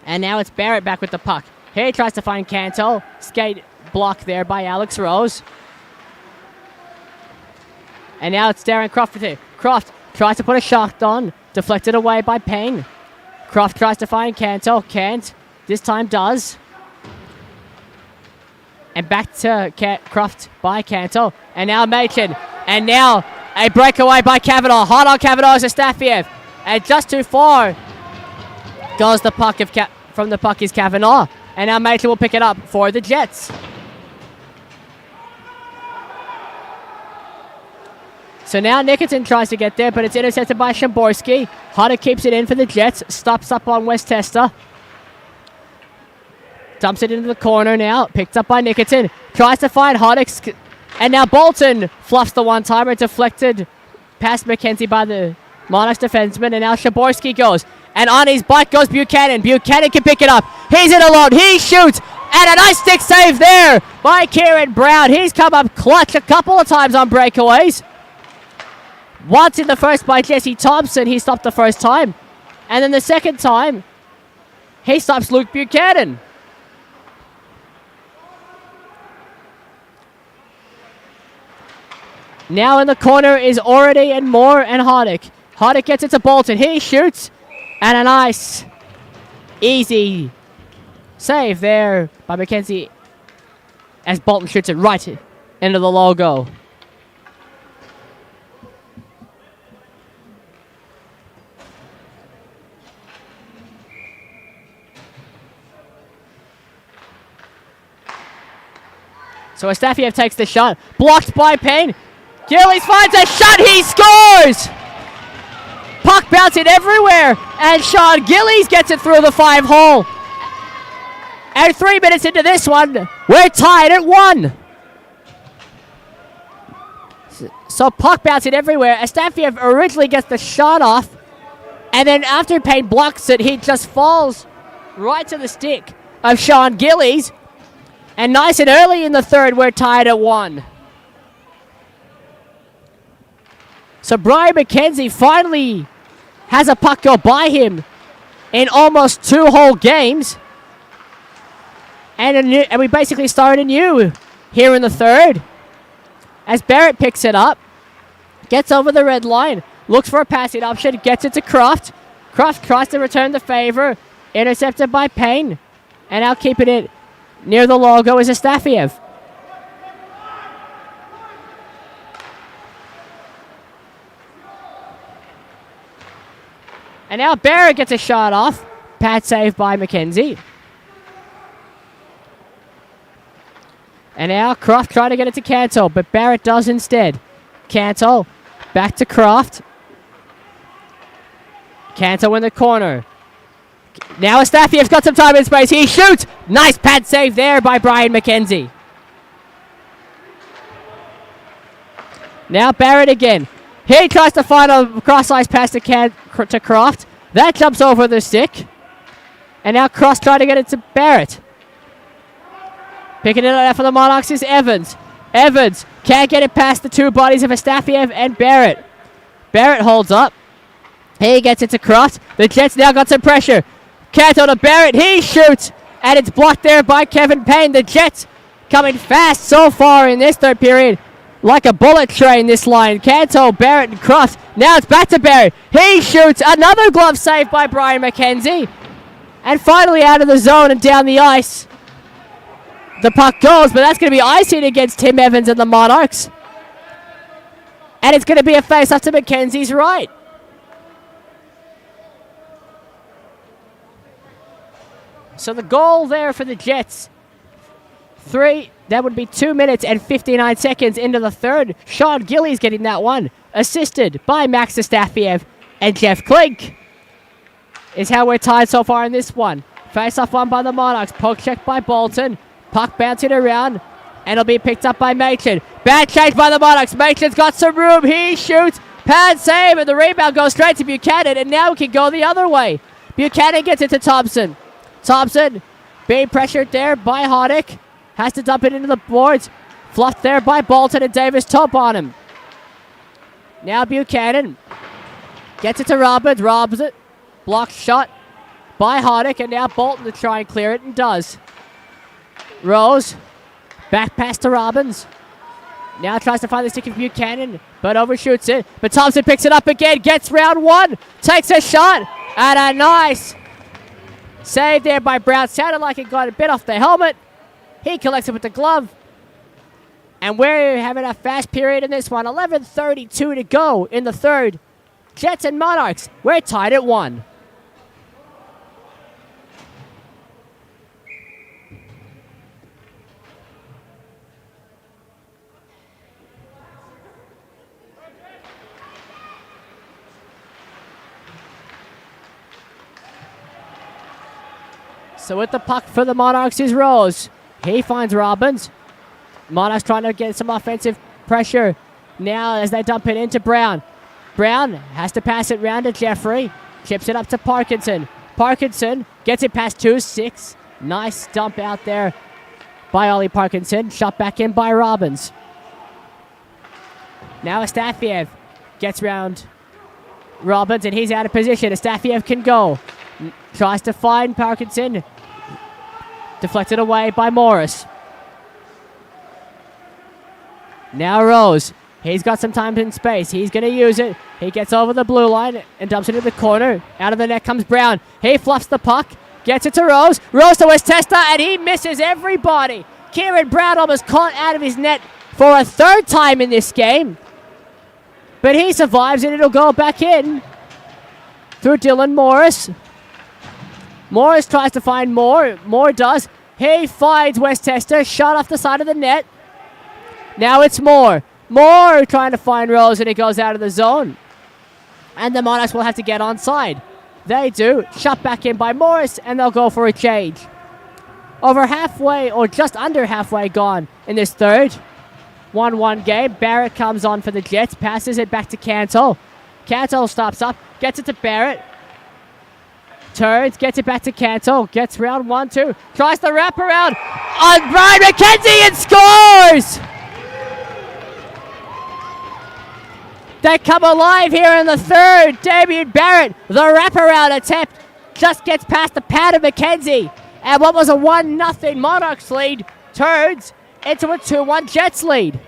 And now it's Barrett back with the puck. Here he tries to find Canto. Skate block there by Alex Rose. And now it's Darren Croft with it. Croft tries to put a shot on. Deflected away by Payne. Croft tries to find Canto. Can't. This time does. And back to Croft by Canto. And now Machin. And now a breakaway by Kavanaugh. Hard on Kavanaugh to Stafiev. And just too far goes the puck from the puck is Kavanaugh. And now Machin will pick it up for the Jets. So now Nickerton tries to get there, but it's intercepted by Shamborski. Hoddick keeps it in for the Jets. Stops up on West Testa. Dumps it into the corner now. Picked up by Nickerton. Tries to find Hoddick. And now Bolton fluffs the one-timer. Deflected past McKenzie by the Monarchs defenseman. And now Shamborski goes. And on his bike goes Buchanan. Buchanan can pick it up. He's in alone. He shoots. And a nice stick save there by Kieran Brown. He's come up clutch a couple of times on breakaways. Once in the first by Jesse Thompson, he stopped the first time. And then the second time, he stops Luke Buchanan. Now in the corner is Oredy and Moore and Hoddick. Hoddick gets it to Bolton. He shoots. And a nice, easy save there by McKenzie as Bolton shoots it right into the logo. So Astafiev takes the shot. Blocked by Payne. Gillies finds a shot. He scores! Puck bouncing everywhere. And Sean Gillies gets it through the 5-hole. And 3 minutes into this one, we're tied at 1. So puck bouncing everywhere. Astafiev originally gets the shot off. And then after Payne blocks it, he just falls right to the stick of Sean Gillies. And nice and early in the third, we're tied at 1. So Brian McKenzie finally has a puck go by him in almost 2 whole games. And we basically start anew here in the third. As Barrett picks it up, gets over the red line, looks for a passing option, gets it to Croft. Croft tries to return the favor, intercepted by Payne. And now keeping it near the logo is Astafiev. And now Barrett gets a shot off. Pad save by McKenzie. And now Croft trying to get it to Canto, but Barrett does instead. Canto back to Croft. Canto in the corner. Now Astafiev's got some time and space. He shoots. Nice pad save there by Brian McKenzie. Now Barrett again. He tries to find a cross-ice pass to Croft. That jumps over the stick. And now Cross trying to get it to Barrett. Picking it up for the Monarchs is Evans. Evans can't get it past the two bodies of Astafiev and Barrett. Barrett holds up. He gets it to Croft. The Jets now got some pressure. Canto to Barrett. He shoots. And it's blocked there by Kevin Payne. The Jets coming fast so far in this third period. Like a bullet train, this line. Canto, Barrett, and Croft. Now it's back to Barrett. He shoots. Another glove save by Brian McKenzie. And finally out of the zone and down the ice. The puck goes, but that's going to be icing against Tim Evans and the Monarchs. And it's going to be a face-off to McKenzie's right. So the goal there for the Jets. That would be 2 minutes and 59 seconds into the third. Sean Gillies getting that one. Assisted by Max Astafiev and Jeff Klink. Is how we're tied so far in this one. Face-off won by the Monarchs. Poke check by Bolton. Puck bouncing around. And it'll be picked up by Machin. Bad change by the Monarchs. Machin's got some room. He shoots. Pad save. And the rebound goes straight to Buchanan. And now we can go the other way. Buchanan gets it to Thompson. Thompson being pressured there by Hoddick. Has to dump it into the boards. Fluffed there by Bolton and Davis top on him. Now Buchanan gets it to Robbins. Robs it. Blocked shot by Hardick, and now Bolton to try and clear it, and does. Rose. Back pass to Robbins. Now tries to find the stick of Buchanan, but overshoots it. But Thompson picks it up again, gets round one, takes a shot, and a nice save there by Brown. Sounded like it got a bit off the helmet. He collects it with the glove. And we're having a fast period in this one. 11:32 to go in the third. Jets and Monarchs, we're tied at 1. So with the puck for the Monarchs is Rose. He finds Robbins. Monarchs trying to get some offensive pressure now as they dump it into Brown. Brown has to pass it round to Jeffrey. Chips it up to Parkinson. Parkinson gets it past 2-6. Nice dump out there by Ollie Parkinson. Shot back in by Robbins. Now Astafiev gets round Robbins, and he's out of position. Astafiev can go. Tries to find Parkinson. Deflected away by Morris. Now Rose. He's got some time and space. He's going to use it. He gets over the blue line and dumps it in the corner. Out of the net comes Brown. He fluffs the puck. Gets it to Rose. Rose to Westchester, and he misses everybody. Kieran Brown almost caught out of his net for a third time in this game. But he survives, and it'll go back in through Dylan Morris. Morris tries to find Moore. Moore does. He finds Westchester. Shot off the side of the net. Now it's Moore. Moore trying to find Rose, and it goes out of the zone. And the Monarchs will have to get onside. They do. Shot back in by Morris, and they'll go for a change. Over halfway, or just under halfway gone in this third. 1-1 game. Barrett comes on for the Jets. Passes it back to Cantle. Cantle stops up. Gets it to Barrett. Turns. Gets it back to Cantle. Gets round 1-2. Tries to wrap around on Brian McKenzie and scores! They come alive here in the third. Damien Barrett, the wraparound attempt, just gets past the pad of McKenzie. And what was a 1-0 Monarchs lead turns into a 2-1 Jets lead.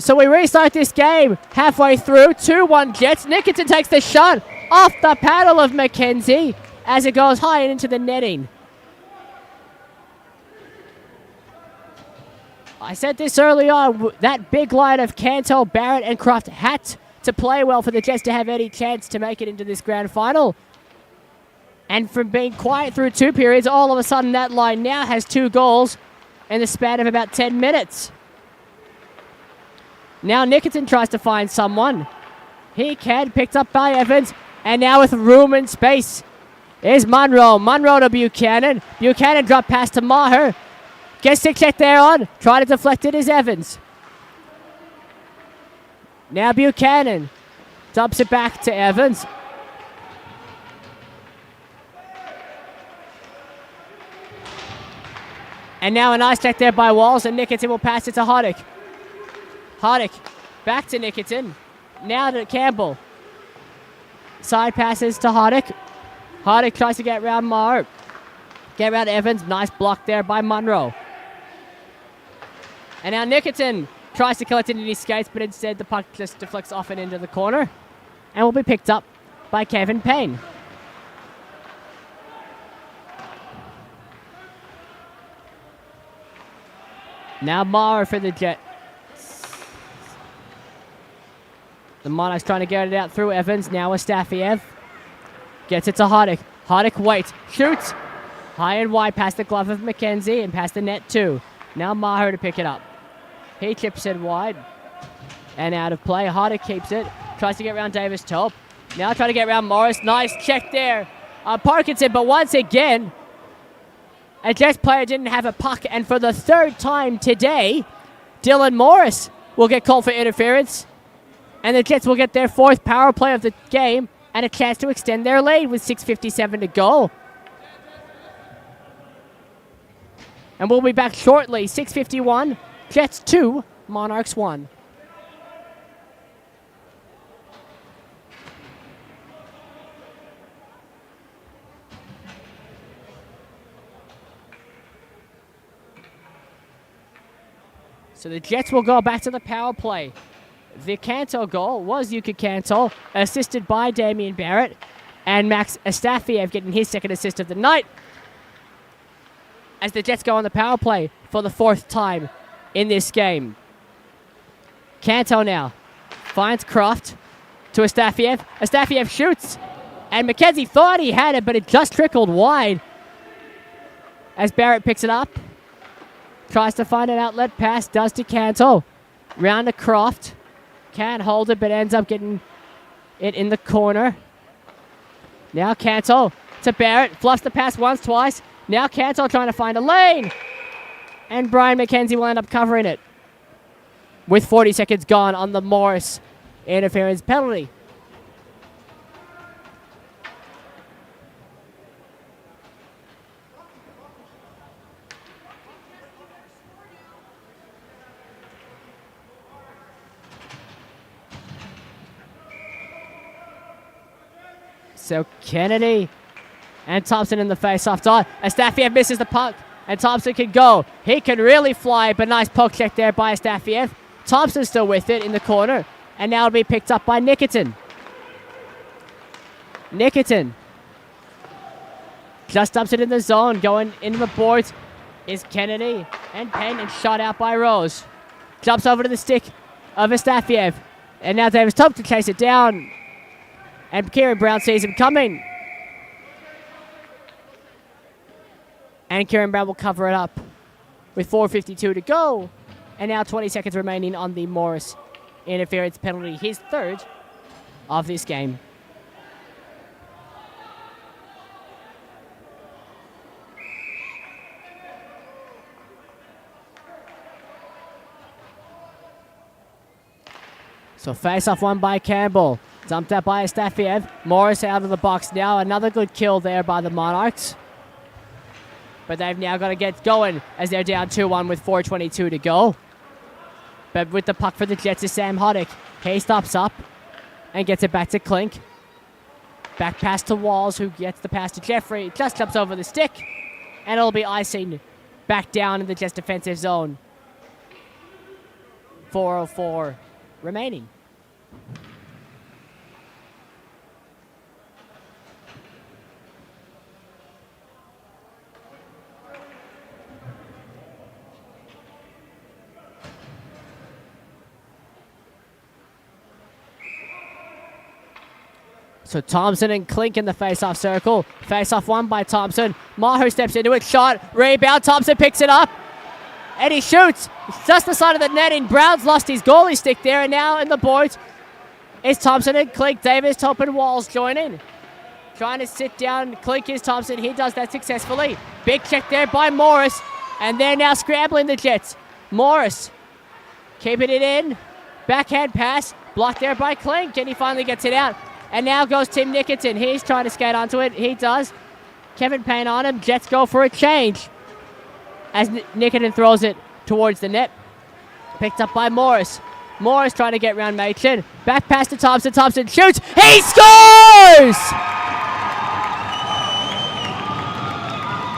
So we restart this game halfway through. 2-1 Jets. Nickerton takes the shot off the paddle of McKenzie as it goes high and into the netting. I said this early on, that big line of Cantle, Barrett, and Croft had to play well for the Jets to have any chance to make it into this grand final. And from being quiet through 2 periods, all of a sudden that line now has 2 goals in the span of about 10 minutes. Now Nickerton tries to find someone. He can, picked up by Evans, and now with room and space is Munro. Munro to Buchanan. Buchanan drop pass to Maher. Gets stick check there on. Try to deflect it is Evans. Now Buchanan dumps it back to Evans. And now a nice check there by Walls, and Nickerton will pass it to Hoddick. Hoddick back to Nickerton. Now to Campbell. Side passes to Hoddick. Hoddick tries to get around Maher. Get around Evans. Nice block there by Munro. And now Nickerton tries to collect it in his skates, but instead the puck just deflects off and into the corner. And will be picked up by Kevin Payne. Now Maher for the Jets. The Monarchs trying to get it out through Evans. Now Astafiev. Gets it to Hoddick. Hoddick waits. Shoots. High and wide past the glove of McKenzie and past the net too. Now Maher to pick it up. He chips it wide. And out of play. Hoddick keeps it. Tries to get around Davis Tope. Now trying to get around Morris. Nice check there. Parkinson, but once again, a Jets player didn't have a puck. And for the third time today, Dylan Morris will get called for interference. And the Jets will get their 4th power play of the game and a chance to extend their lead with 6:57 to go. And we'll be back shortly. 6:51, Jets 2, Monarchs 1. So the Jets will go back to the power play. The Cantor goal was Yuka Cantor, assisted by Damian Barrett, and Max Astafiev getting his 2nd assist of the night. As the Jets go on the power play for the 4th time in this game. Cantor now finds Croft to Astafiev. Astafiev shoots, and McKenzie thought he had it, but it just trickled wide. As Barrett picks it up, tries to find an outlet pass, does to Cantor. Round to Croft. Can't hold it, but ends up getting it in the corner. Now Cantor to Barrett. Fluffs the pass once, twice. Now Cantor trying to find a lane. And Brian McKenzie will end up covering it. With 40 seconds gone on the Morris interference penalty. So Kennedy and Thompson in the face-off dot. Astafiev misses the puck, and Thompson can go. He can really fly, but nice poke check there by Astafiev. Thompson's still with it in the corner, and now it'll be picked up by Nikitin. Nikitin just dumps it in the zone. Going into the boards is Kennedy, and Penn is shot out by Rose. Jumps over to the stick of Astafiev, and now Davis Thompson to chase it down. And Kieran Brown sees him coming. And Kieran Brown will cover it up with 4:52 to go. And now 20 seconds remaining on the Morris interference penalty. His 3rd of this game. So face-off won by Campbell. Dumped out by Astafiev. Morris out of the box now. Another good kill there by the Monarchs. But they've now got to get going as they're down 2-1 with 4:22 to go. But with the puck for the Jets is Sam Hoddick. He stops up and gets it back to Klink. Back pass to Walls, who gets the pass to Jeffrey. Just jumps over the stick. And it'll be icing back down in the Jets defensive zone. 4:04 remaining. So Thompson and Klink in the face-off circle. Face-off won by Thompson. Mahu steps into it. Shot. Rebound. Thompson picks it up. And he shoots. It's just the side of the netting. Brown's lost his goalie stick there. And now in the boards is Thompson and Klink. Davis, Top and Walls join in. Trying to sit down. Klink is Thompson. He does that successfully. Big check there by Morris. And they're now scrambling the Jets. Morris keeping it in. Backhand pass. Blocked there by Klink. And he finally gets it out. And now goes Tim Nikitin. He's trying to skate onto it. He does. Kevin Payne on him. Jets go for a change. As Nikitin throws it towards the net. Picked up by Morris. Morris trying to get around Machin. Back pass to Thompson. Thompson shoots. He scores!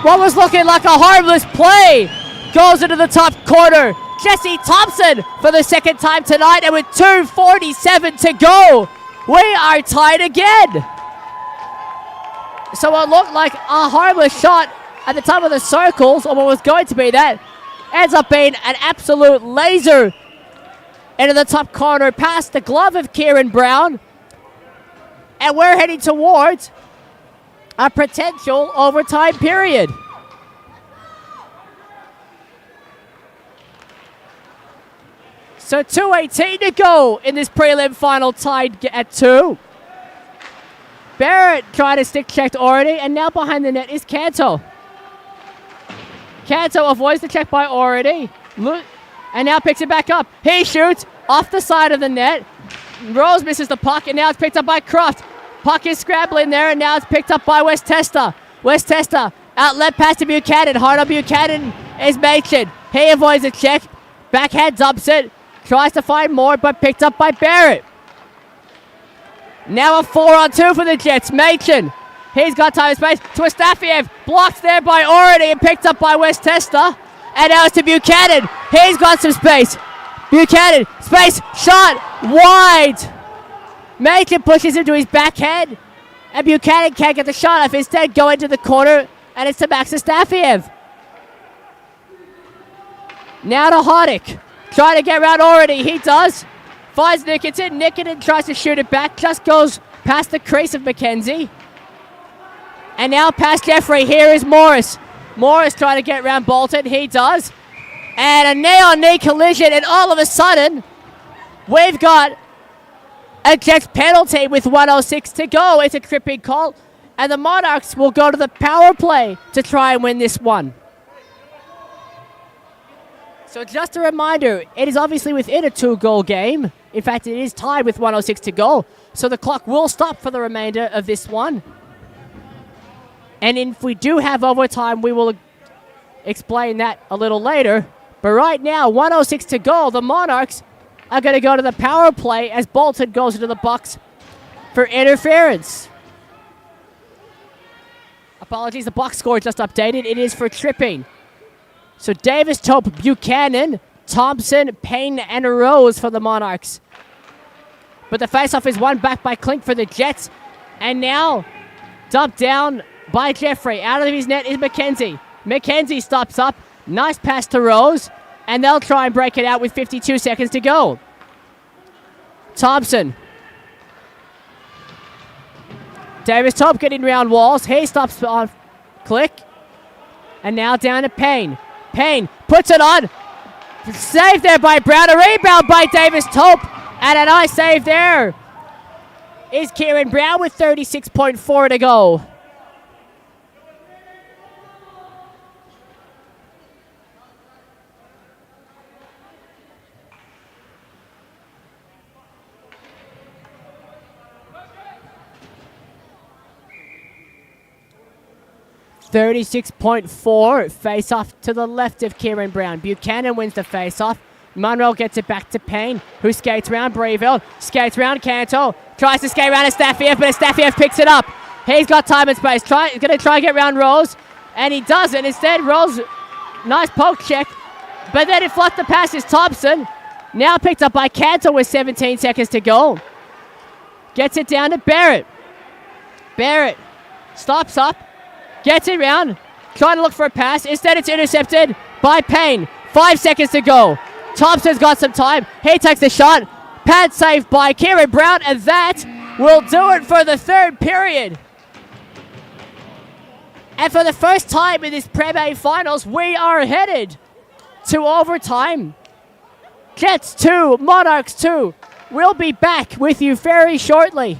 What was looking like a harmless play goes into the top corner. Jesse Thompson for the 2nd time tonight. And with 2:47 to go, we are tied again. So what looked like a harmless shot at the top of the circles, or what was going to be that, ends up being an absolute laser into the top corner past the glove of Kieran Brown. And we're heading towards a potential overtime period. So 2:18 to go in this prelim final, tied at 2. Barrett trying to stick checked already, and now behind the net is Canto. Canto avoids the check by already. And now picks it back up. He shoots off the side of the net. Rose misses the puck, and now it's picked up by Croft. Puck is scrabbling there, and now it's picked up by West Testa. West Testa, outlet pass to Buchanan. Hard on Buchanan is Machin. He avoids a check. Backhand dumps it. Tries to find more, but picked up by Barrett. Now a 4-on-2 for the Jets. Machin. He's got time and space to Astafiev. Blocked there by Ority and picked up by West Testa. And now it's to Buchanan. He's got some space. Buchanan, space, shot, wide. Machin pushes into his backhand. And Buchanan can't get the shot off. Instead, go into the corner. And it's to Max Astafiev. Now to Hoddick. Trying to get around Ority. He does. Finds Nickerton. Nickerton tries to shoot it back. Just goes past the crease of McKenzie. And now past Jeffrey. Here is Morris. Morris trying to get around Bolton. He does. And a knee-on-knee collision. And all of a sudden, we've got a Jets penalty with 1:06 to go. It's a tripping call. And the Monarchs will go to the power play to try and win this one. So just a reminder, it is obviously within a 2-goal game. In fact, it is tied with 1:06 to go. So the clock will stop for the remainder of this one. And if we do have overtime, we will explain that a little later. But right now, 1:06 to go. The Monarchs are going to go to the power play as Bolton goes into the box for interference. Apologies, the box score just updated. It is for tripping. So Davis, Tope, Buchanan, Thompson, Payne, and Rose for the Monarchs. But the faceoff is won back by Klink for the Jets. And now, dumped down by Jeffrey. Out of his net is McKenzie. McKenzie stops up. Nice pass to Rose. And they'll try and break it out with 52 seconds to go. Thompson. Davis, Tope getting round walls. He stops on Click. And now down to Payne. Payne puts it on. Saved there by Brown. A rebound by Davis Tope. And a nice save there is Kieran Brown with 36.4 to go. .4 face-off to the left of Kieran Brown. Buchanan wins the face-off. Munro gets it back to Payne, who skates around Breville. Skates around Canto. Tries to skate around Astafiev, but Astafiev picks it up. He's got time and space. Going to try and get around Rose, and he doesn't. Instead, Rose, nice poke check, but then it fluffed the pass is Thompson. Now picked up by Canto with 17 seconds to go. Gets it down to Barrett. Barrett stops up. Gets it round, trying to look for a pass. Instead, it's intercepted by Payne. 5 seconds to go. Thompson's got some time. He takes the shot. Pad saved by Kieran Brown, and that will do it for the third period. And for the first time in this Prem A Finals, we are headed to overtime. Jets 2, Monarchs 2. We'll be back with you very shortly.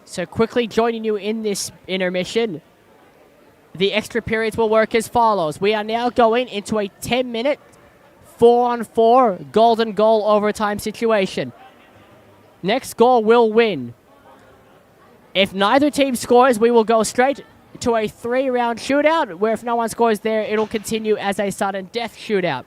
So quickly joining you in this intermission, the extra periods will work as follows. We are now going into a 10-minute 4-on-4 golden goal overtime situation. Next goal will win. If neither team scores, we will go straight to a 3-round shootout, where if no one scores there, it'll continue as a sudden death shootout.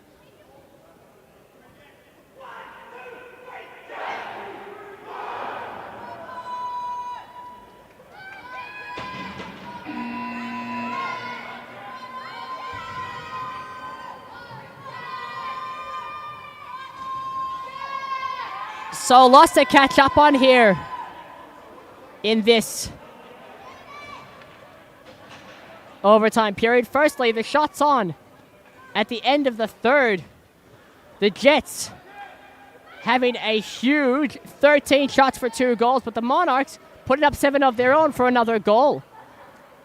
So lots to catch up on here in this overtime period. Firstly, the shots on at the end of the third. The Jets having a huge 13 shots for 2 goals, but the Monarchs putting up 7 of their own for another goal,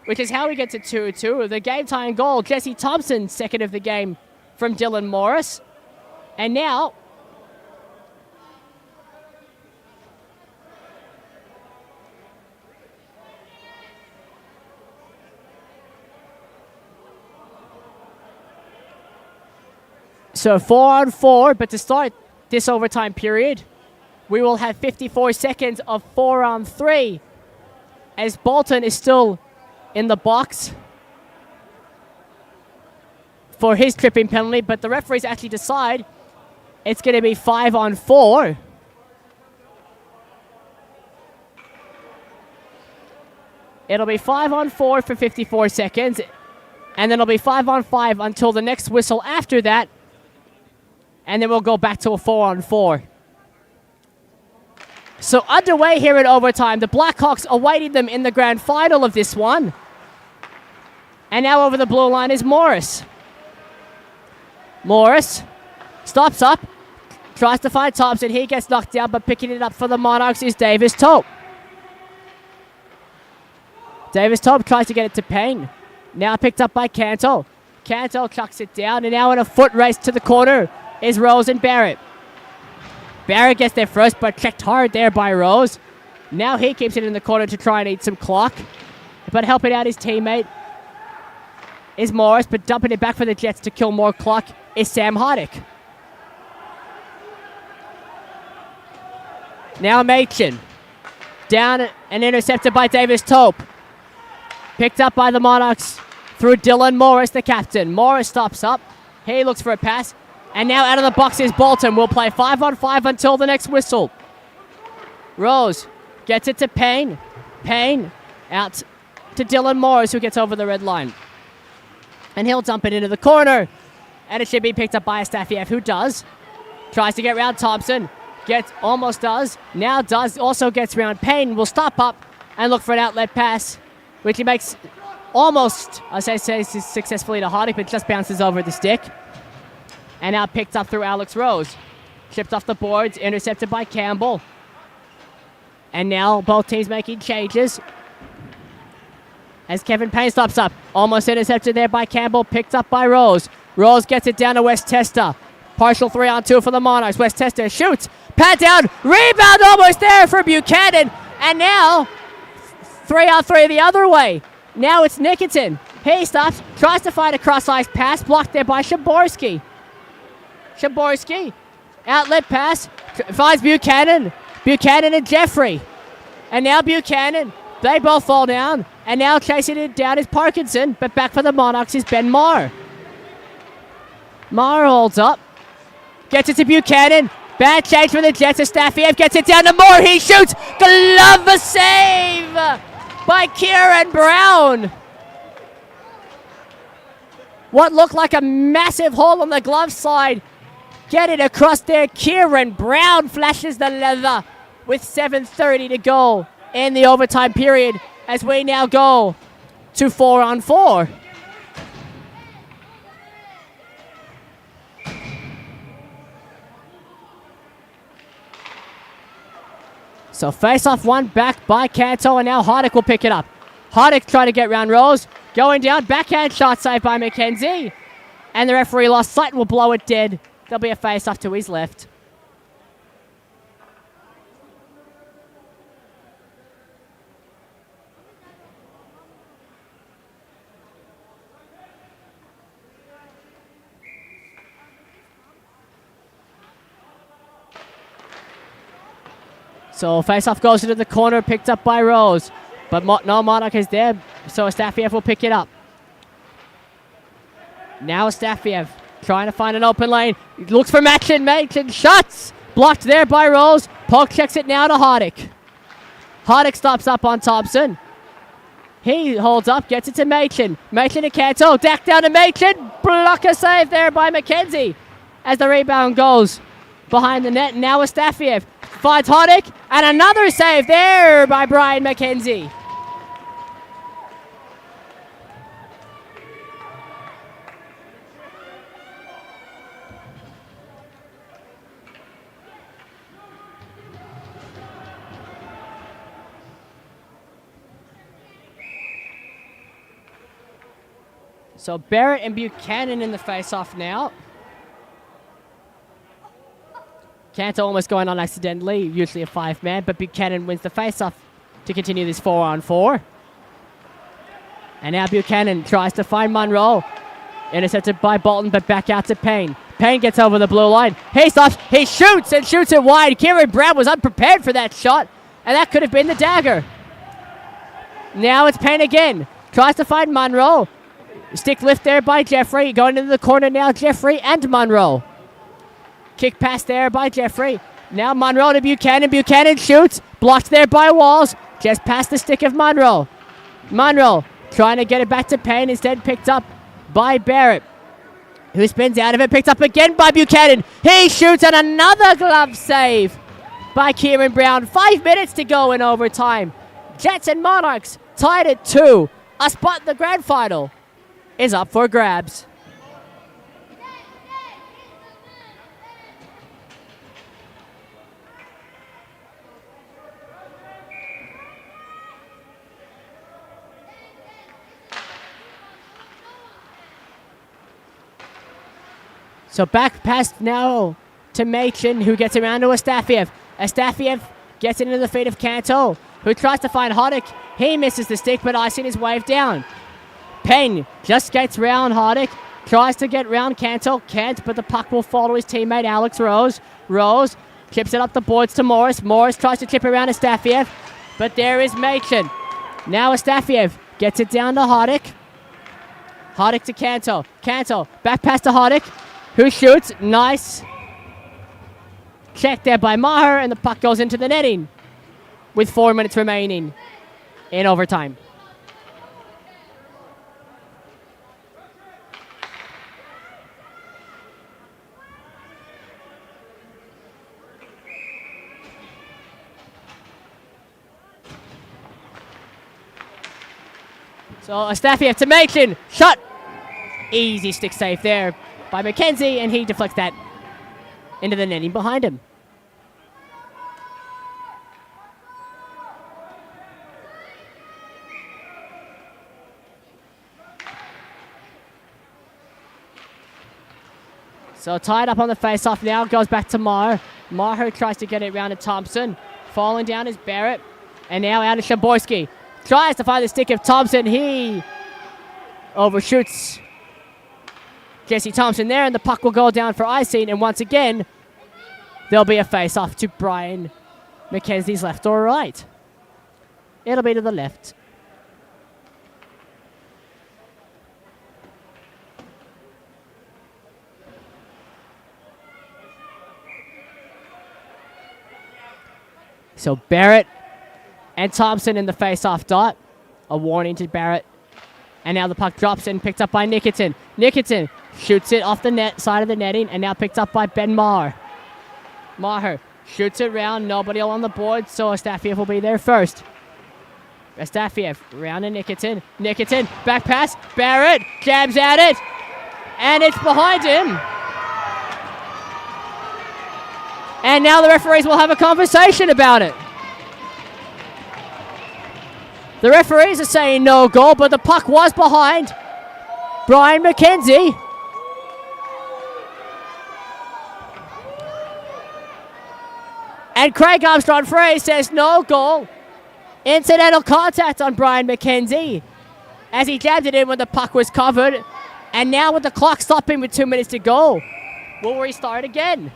which is how we get to 2-2. The game-tying goal, Jesse Thompson, second of the game from Dylan Morris. And now, so 4-on-4, but to start this overtime period, we will have 54 seconds of 4-on-3 as Bolton is still in the box for his tripping penalty, but the referees actually decide it's going to be 5-on-4. It'll be 5-on-4 for 54 seconds, and then it'll be 5-on-5 until the next whistle after that, and then we'll go back to a 4-on-4. So underway here in overtime, the Blackhawks awaiting them in the grand final of this one. And now over the blue line is Morris. Morris stops up, tries to find Thompson. He gets knocked down, but picking it up for the Monarchs is Davis Tope. Davis Tope tries to get it to Payne. Now picked up by Canto. Canto chucks it down, and now in a foot race to the corner is Rose and Barrett. Barrett gets there first, but checked hard there by Rose. Now he keeps it in the corner to try and eat some clock. But helping out his teammate is Morris, but dumping it back for the Jets to kill more clock is Sam Hardick. Now Machin. Down and intercepted by Davis Tope. Picked up by the Monarchs through Dylan Morris, the captain. Morris stops up. He looks for a pass. And now out of the box is Bolton. We'll play 5-on-5 until the next whistle. Rose gets it to Payne. Payne out to Dylan Morris, who gets over the red line. And he'll dump it into the corner. And it should be picked up by Astafiev, who does. Tries to get around Thompson. Almost does. Now does. Also gets around Payne. Will stop up and look for an outlet pass, which he makes almost, I say successfully to Hardick, but just bounces over the stick. And now picked up through Alex Rose. Chipped off the boards, intercepted by Campbell. And now both teams making changes. As Kevin Payne stops up. Almost intercepted there by Campbell, picked up by Rose. Rose gets it down to West Testa. Partial 3-on-2 for the Monarchs. West Testa shoots. Pat down. Rebound almost there for Buchanan. And now 3-on-3 the other way. Now it's Nickerton. He stops. Tries to find a cross-ice pass. Blocked there by Shaborski. Shaborski, outlet pass, finds Buchanan. Buchanan and Jeffrey. And now Buchanan. They both fall down. And now chasing it down is Parkinson. But back for the Monarchs is Ben Marr. Marr holds up. Gets it to Buchanan. Bad change for the Jets. Astafiev gets it down to Moore. He shoots. Glove save by Kieran Brown. What looked like a massive hole on the glove side. Get it across there. Kieran Brown flashes the leather with 7:30 to go in the overtime period as we now go to 4-on-4. So face-off one back by Canto, and now Hardick will pick it up. Hardick trying to get round Rose. Going down, backhand shot saved by McKenzie. And the referee lost sight and will blow it dead. There'll be a face-off to his left. So face-off goes into the corner, picked up by Rose. But no Monarch is there, so Astafiev will pick it up. Now Astafiev trying to find an open lane. He looks for Machin. Machin shots. Blocked there by Rose. Polk checks it now to Hardick. Hardick stops up on Thompson. He holds up, gets it to Machin. Machin to Canto. Dack down to Machin. Blocker save there by McKenzie as the rebound goes behind the net. Now Astafiev finds Hardick. And another save there by Brian McKenzie. So Barrett and Buchanan in the face-off now. Cantor almost going on accidentally, usually a 5-man, but Buchanan wins the face-off to continue this 4-on-4. And now Buchanan tries to find Monroe. Intercepted by Bolton, but back out to Payne. Payne gets over the blue line. He stops, he shoots and shoots it wide. Kieran Brown was unprepared for that shot, and that could have been the dagger. Now it's Payne again. Tries to find Monroe. Stick lift there by Jeffrey. Going into the corner now, Jeffrey and Monroe. Kick pass there by Jeffrey. Now Monroe to Buchanan. Buchanan shoots. Blocked there by Walls. Just past the stick of Monroe. Monroe trying to get it back to Payne. Instead picked up by Barrett, who spins out of it. Picked up again by Buchanan. He shoots, and another glove save by Kieran Brown. 5 minutes to go in overtime. Jets and Monarchs tied at 2. A spot in the grand final is up for grabs. So back pass now to Machin, who gets around to Astafiev. Astafiev gets it into the feet of Canto, who tries to find Hoddick. He misses the stick, but icing is waved down. Payne just skates round Hoddick, tries to get round Canto. Can't, but the puck will fall to his teammate Alex Rose. Rose chips it up the boards to Morris. Morris tries to chip around Astafiev, but there is Machin. Now Astafiev gets it down to Hoddick. Hoddick to Canto. Canto back pass to Hoddick, who shoots. Nice check there by Maher, and the puck goes into the netting with 4 minutes remaining in overtime. So Astafiev to Machin. Shot. Easy stick save there by McKenzie, and he deflects that into the netting behind him. So tied up on the face-off now, goes back to Maher. Maher tries to get it round to Thompson. Falling down is Barrett. And now out is Shamborski. Tries to find the stick of Thompson. He overshoots Jesse Thompson there, and the puck will go down for icing. And once again, there'll be a face-off to Brian McKenzie's left or right. It'll be to the left. So Barrett and Thompson in the face-off dot. A warning to Barrett. And now the puck drops in, picked up by Nickerton. Nickerton shoots it off the net side of the netting, and now picked up by Ben Maher. Maher shoots it round, nobody on the board, so Astafiev will be there first. Astafiev round to Nickerton. Nickerton, back pass, Barrett jabs at it, and it's behind him. And now the referees will have a conversation about it. The referees are saying no goal, but the puck was behind Brian McKenzie. And Craig Armstrong-Frey says no goal. Incidental contact on Brian McKenzie as he jabbed it in when the puck was covered. And now with the clock stopping with 2 minutes to go, we'll restart again.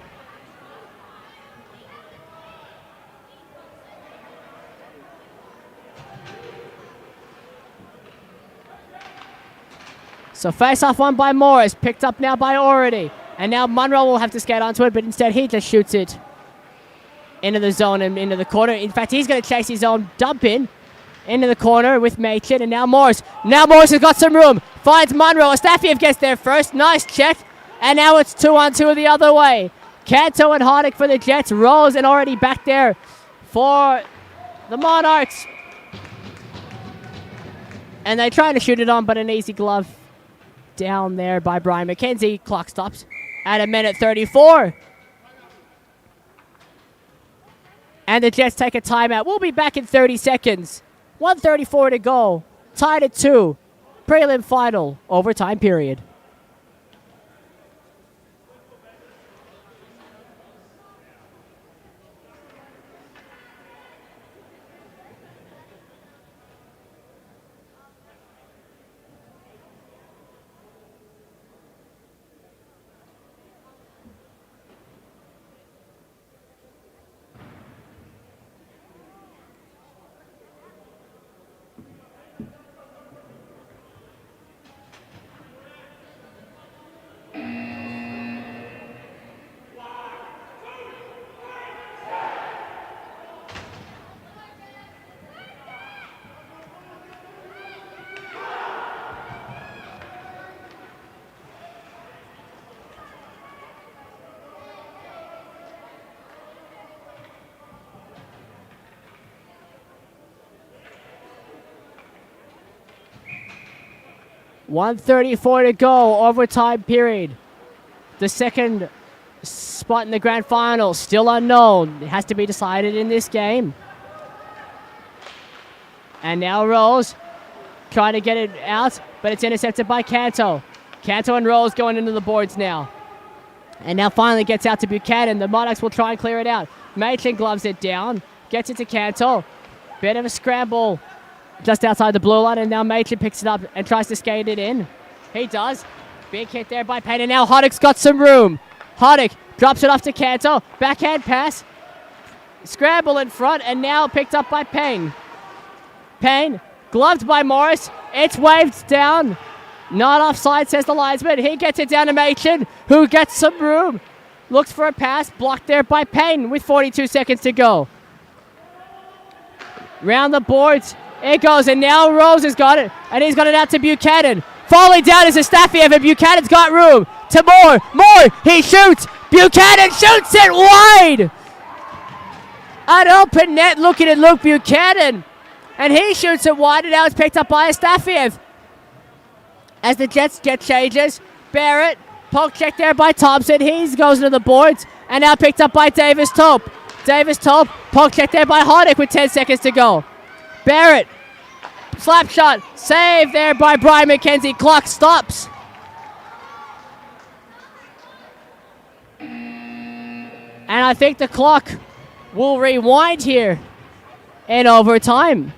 So face-off won by Morris, picked up now by Ority. And now Munro will have to skate onto it, but instead he just shoots it into the zone and into the corner. In fact, he's going to chase his own dump in into the corner with Machin. And now Morris. Now Morris has got some room. Finds Munro. Astafiev gets there first. Nice check. And now it's 2-on-2 the other way. Canto and Hardick for the Jets. Rose and already back there for the Monarchs. And they're trying to shoot it on, but an easy glove down there by Brian McKenzie. Clock stops at 1:34. And the Jets take a timeout. We'll be back in 30 seconds. 1:34 to go. Tied at 2. prelim final, overtime period. .134 to go, overtime period. The second spot in the grand final, still unknown. It has to be decided in this game. And now Rose trying to get it out, but it's intercepted by Canto. Canto and Rose going into the boards now. And now finally gets out to Buchanan. The Monarchs will try and clear it out. Machin gloves it down, gets it to Canto. Bit of a scramble just outside the blue line, and now Machin picks it up and tries to skate it in. He does. Big hit there by Payne, and now Hoddick's got some room. Hoddick drops it off to Canto. Backhand pass. Scramble in front, and now picked up by Payne. Payne, gloved by Morris. It's waved down. Not offside, says the linesman. He gets it down to Machin, who gets some room. Looks for a pass, blocked there by Payne with 42 seconds to go. Round the boards. It goes, and now Rose has got it, and he's got it out to Buchanan. Falling down is Astafiev, and Buchanan's got room. To Moore, he shoots. Buchanan shoots it wide. An open net looking at Luke Buchanan, and he shoots it wide, and now it's picked up by Astafiev. As the Jets get changes, Barrett, poke check there by Thompson. He goes into the boards, and now picked up by Davis Tope. Davis Tope, poke check there by Hoddick with 10 seconds to go. Barrett, slap shot, save there by Brian McKenzie. Clock stops. And I think the clock will rewind here in overtime.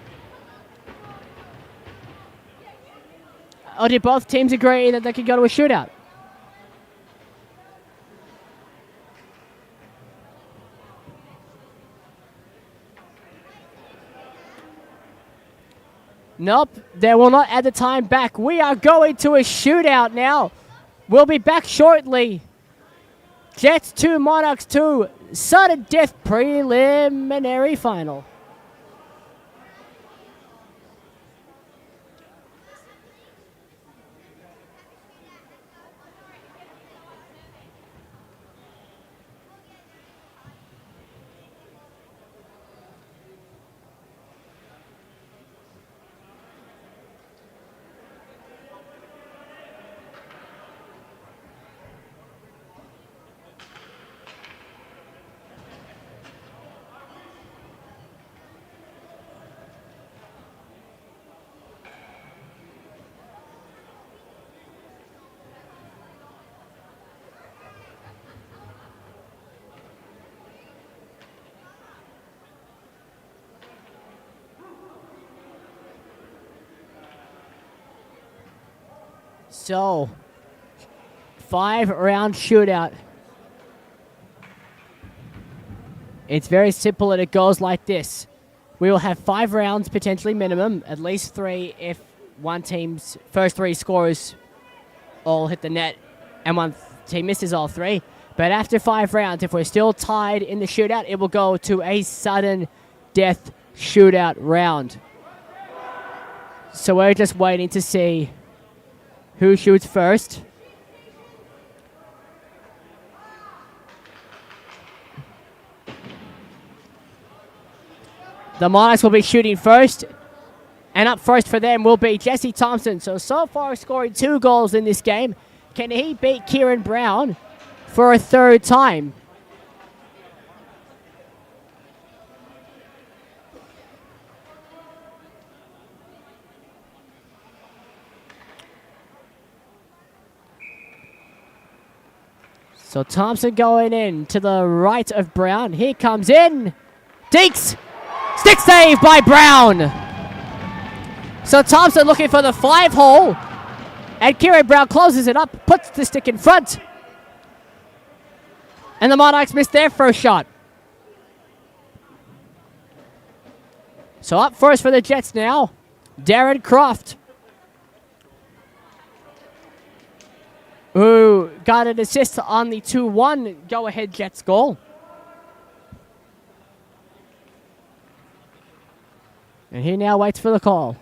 Or did both teams agree that they could go to a shootout? Nope, they will not add the time back. We are going to a shootout now. We'll be back shortly. Jets 2, Monarchs 2, sudden death preliminary final. So, 5-round shootout. It's very simple, and it goes like this. We will have 5 rounds, potentially minimum, at least 3 if one team's first 3 scorers all hit the net and one team misses all 3. But after 5 rounds, if we're still tied in the shootout, it will go to a sudden death shootout round. So we're just waiting to see who shoots first. The Monarchs will be shooting first. And up first for them will be Jesse Thompson. So far scoring 2 goals in this game. Can he beat Kieran Brown for a 3rd time? So Thompson going in to the right of Brown. He comes in. Deeks! Stick save by Brown! So Thompson looking for the 5-hole. And Kieran Brown closes it up, puts the stick in front. And the Monarchs missed their first shot. So up first for the Jets now, Darren Croft, who got an assist on the 2-1 go-ahead Jets goal. And he now waits for the call.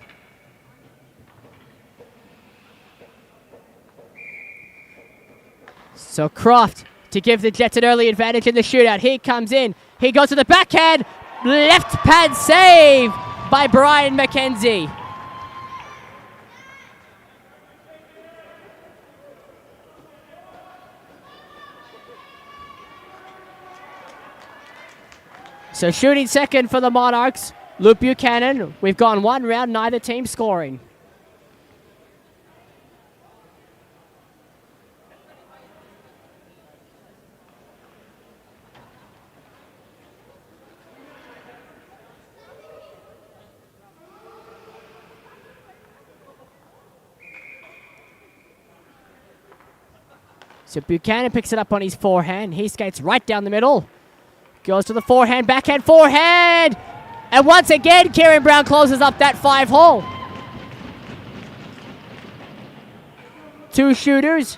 So Croft to give the Jets an early advantage in the shootout. He comes in. He goes to the backhand. Left pad save by Brian McKenzie. So shooting second for the Monarchs, Luke Buchanan. We've gone one round, neither team scoring. So Buchanan picks it up on his forehand. He skates right down the middle. Goes to the forehand, backhand, forehand! And once again, Kieran Brown closes up that 5-hole. 2 shooters.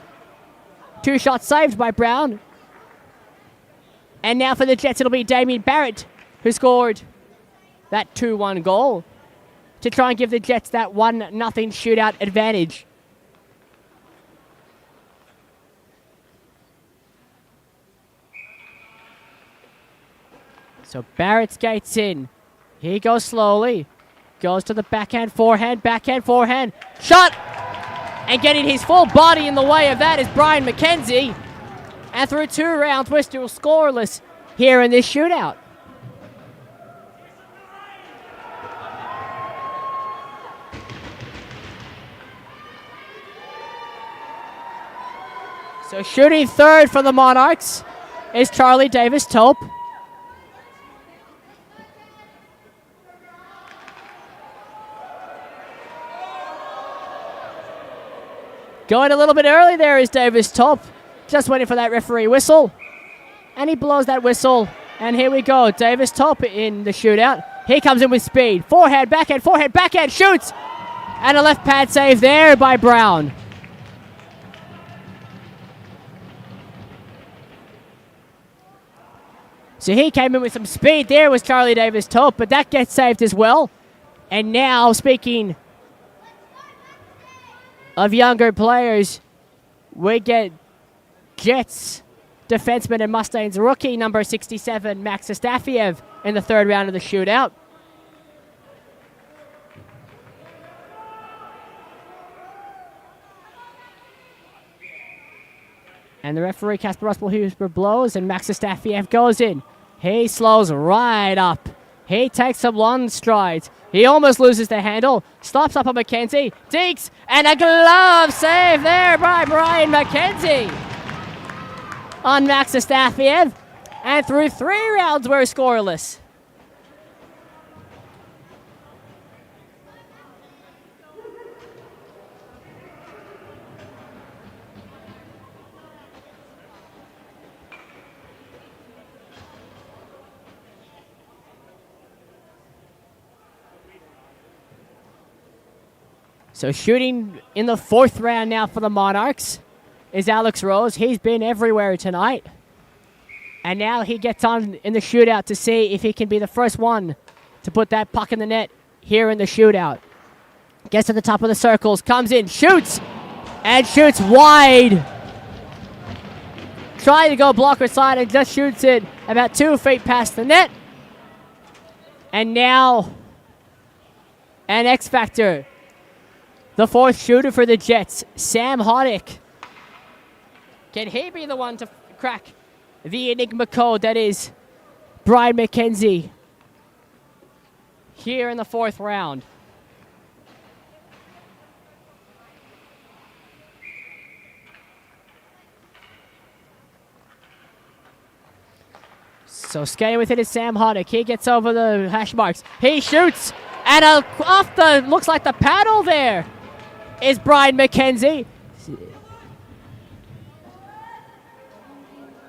2 shots saved by Brown. And now for the Jets, it'll be Damien Barrett who scored that 2-1 goal to try and give the Jets that 1-0 shootout advantage. So Barrett skates in. He goes slowly. Goes to the backhand, forehand, shot! And getting his full body in the way of that is Brian McKenzie. And through 2 rounds, we're still scoreless here in this shootout. So shooting third for the Monarchs is Charlie Davis-Tope. Going a little bit early there is Davis-Tope. Just waiting for that referee whistle. And he blows that whistle. And here we go. Davis-Tope in the shootout. He comes in with speed. Forehand, backhand, shoots! And a left pad save there by Brown. So he came in with some speed. There was Charlie Davis-Tope, but that gets saved as well. And now, speaking of younger players, we get Jets defenseman and Mustangs rookie number 67, Max Astafiev, in the 3rd round of the shootout. And the referee, Casper Russell-Huber, blows, and Max Astafiev goes in. He slows right up. He takes some long strides. He almost loses the handle. Stops up on McKenzie. Deeks, and a glove save there by Brian McKenzie on Max Astafiev. And through 3 rounds, we're scoreless. So shooting in the 4th round now for the Monarchs is Alex Rose. He's been everywhere tonight. And now he gets on in the shootout to see if he can be the first one to put that puck in the net here in the shootout. Gets to the top of the circles, comes in, shoots, and shoots wide. Trying to go blocker side and just shoots it about 2 feet past the net. And now an X Factor. The 4th shooter for the Jets, Sam Hoddick. Can he be the one to crack the Enigma code that is Brian McKenzie here in the 4th round? So skating with it is Sam Hoddick. He gets over the hash marks. He shoots. And off the, looks like the paddle there, is Brian McKenzie.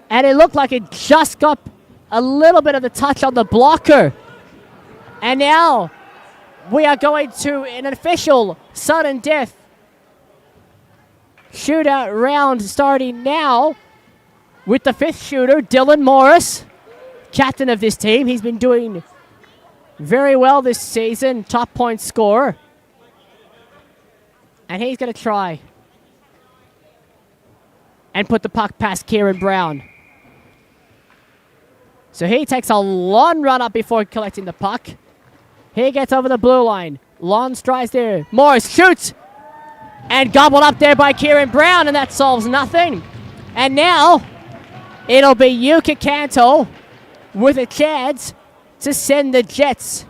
And it looked like it just got a little bit of the touch on the blocker. And now we are going to an official sudden death shootout round starting now with the fifth shooter, Dylan Morris, captain of this team. He's been doing very well this season, top point scorer. And he's going to try and put the puck past Kieran Brown. So he takes a long run up before collecting the puck. He gets over the blue line. Long strides there. Morris shoots. And gobbled up there by Kieran Brown, and that solves nothing. And now it'll be Yuka Kanto with a chance to send the Jets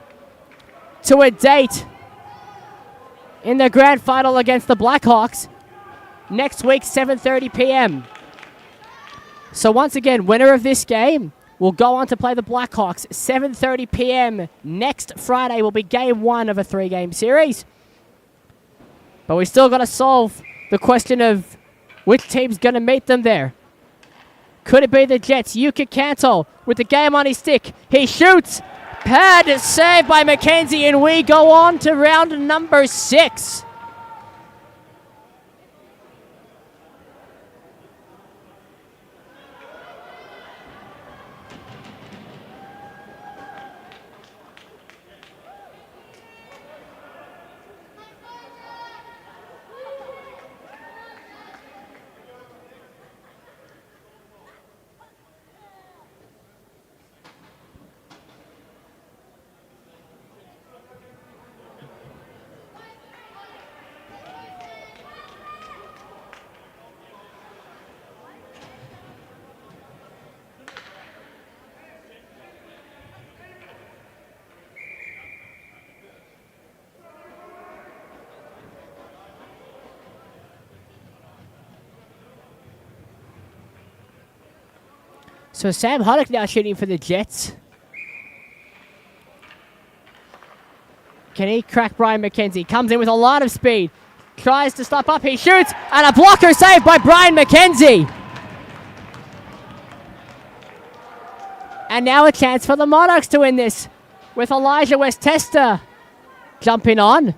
to a date in the grand final against the Blackhawks next week, 7:30 p.m. So once again, winner of this game will go on to play the Blackhawks 7:30 p.m. next Friday will be game one of a 3-game series. But we still got to solve the question of which team's going to meet them there. Could it be the Jets? Yuka Kanto with the game on his stick. He shoots. Pad saved by McKenzie, and we go on to round number 6. So Sam Hoddick now shooting for the Jets. Can he crack Brian McKenzie? Comes in with a lot of speed. Tries to stop up. He shoots. And a blocker saved by Brian McKenzie. And now a chance for the Monarchs to win this with Elijah West-Tester jumping on.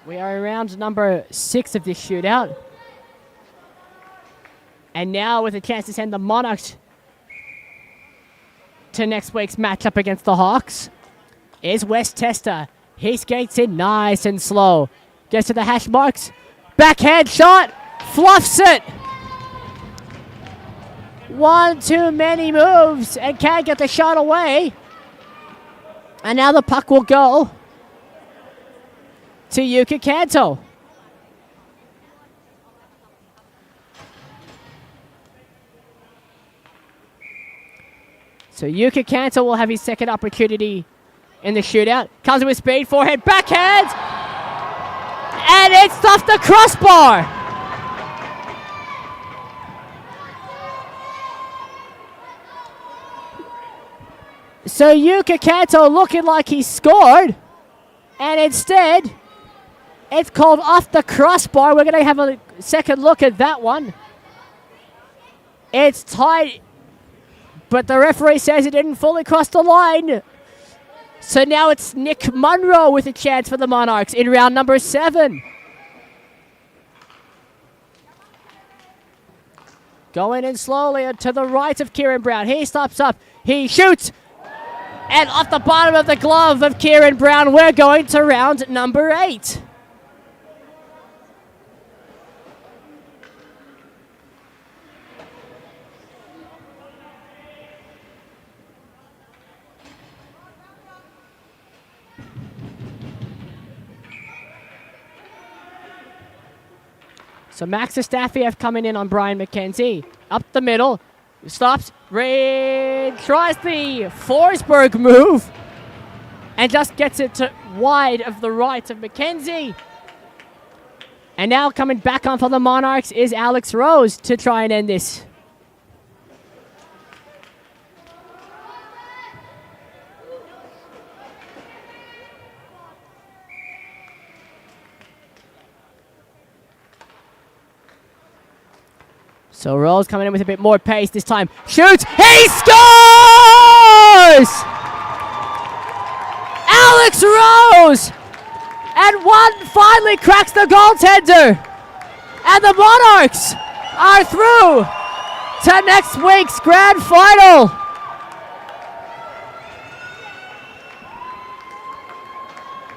We are around number 6 of this shootout. And now with a chance to send the Monarchs to next week's matchup against the Hawks is West-Tester. He skates in nice and slow. Gets to the hash marks. Backhand shot. Fluffs it. One too many moves and can't get the shot away. And now the puck will go to Yuka Kanto. So Yuka Kanto will have his second opportunity in the shootout. Comes in with speed, forehand, backhand! And it's off the crossbar! So Yuka Kanto looking like he scored, and instead it's called off the crossbar. We're going to have a second look at that one. It's tight, but the referee says it didn't fully cross the line. So now it's Nick Munro with a chance for the Monarchs in round number 7. Going in slowly to the right of Kieran Brown. He stops up. He shoots. And off the bottom of the glove of Kieran Brown, we're going to round number 8. So Max Astafiev coming in on Brian McKenzie. Up the middle. Stops. Tries the Forsberg move. and just gets it to wide of the right of Mackenzie. And now coming back on for the Monarchs is Alex Rose to try and end this. So Rose coming in with a bit more pace this time. Shoots! He scores! Alex Rose! And one finally cracks the goaltender. And the Monarchs are through to next week's grand final.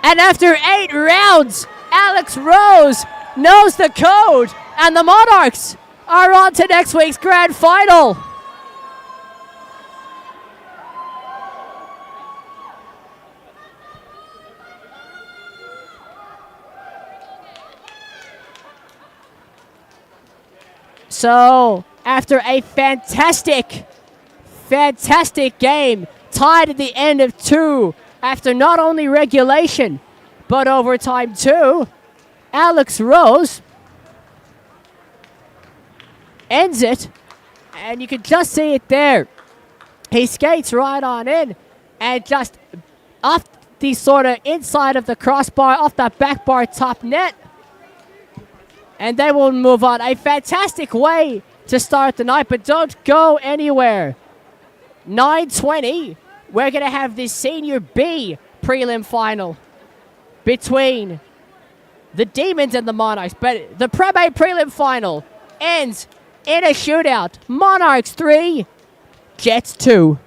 And after 8 rounds, Alex Rose knows the code. And the Monarchs are on to next week's grand final. So, after a fantastic game, tied at the end of 2, after not only regulation, but overtime too, Alex Rose ends it, and you can just see it there. He skates right on in, and just off the sort of inside of the crossbar, off the back bar top net, and they will move on. A fantastic way to start the night, but don't go anywhere. 9:20, we're going to have this Senior B prelim final between the Demons and the Monarchs, but the Prem A prelim final ends in a shootout. Monarchs 3, Jets 2.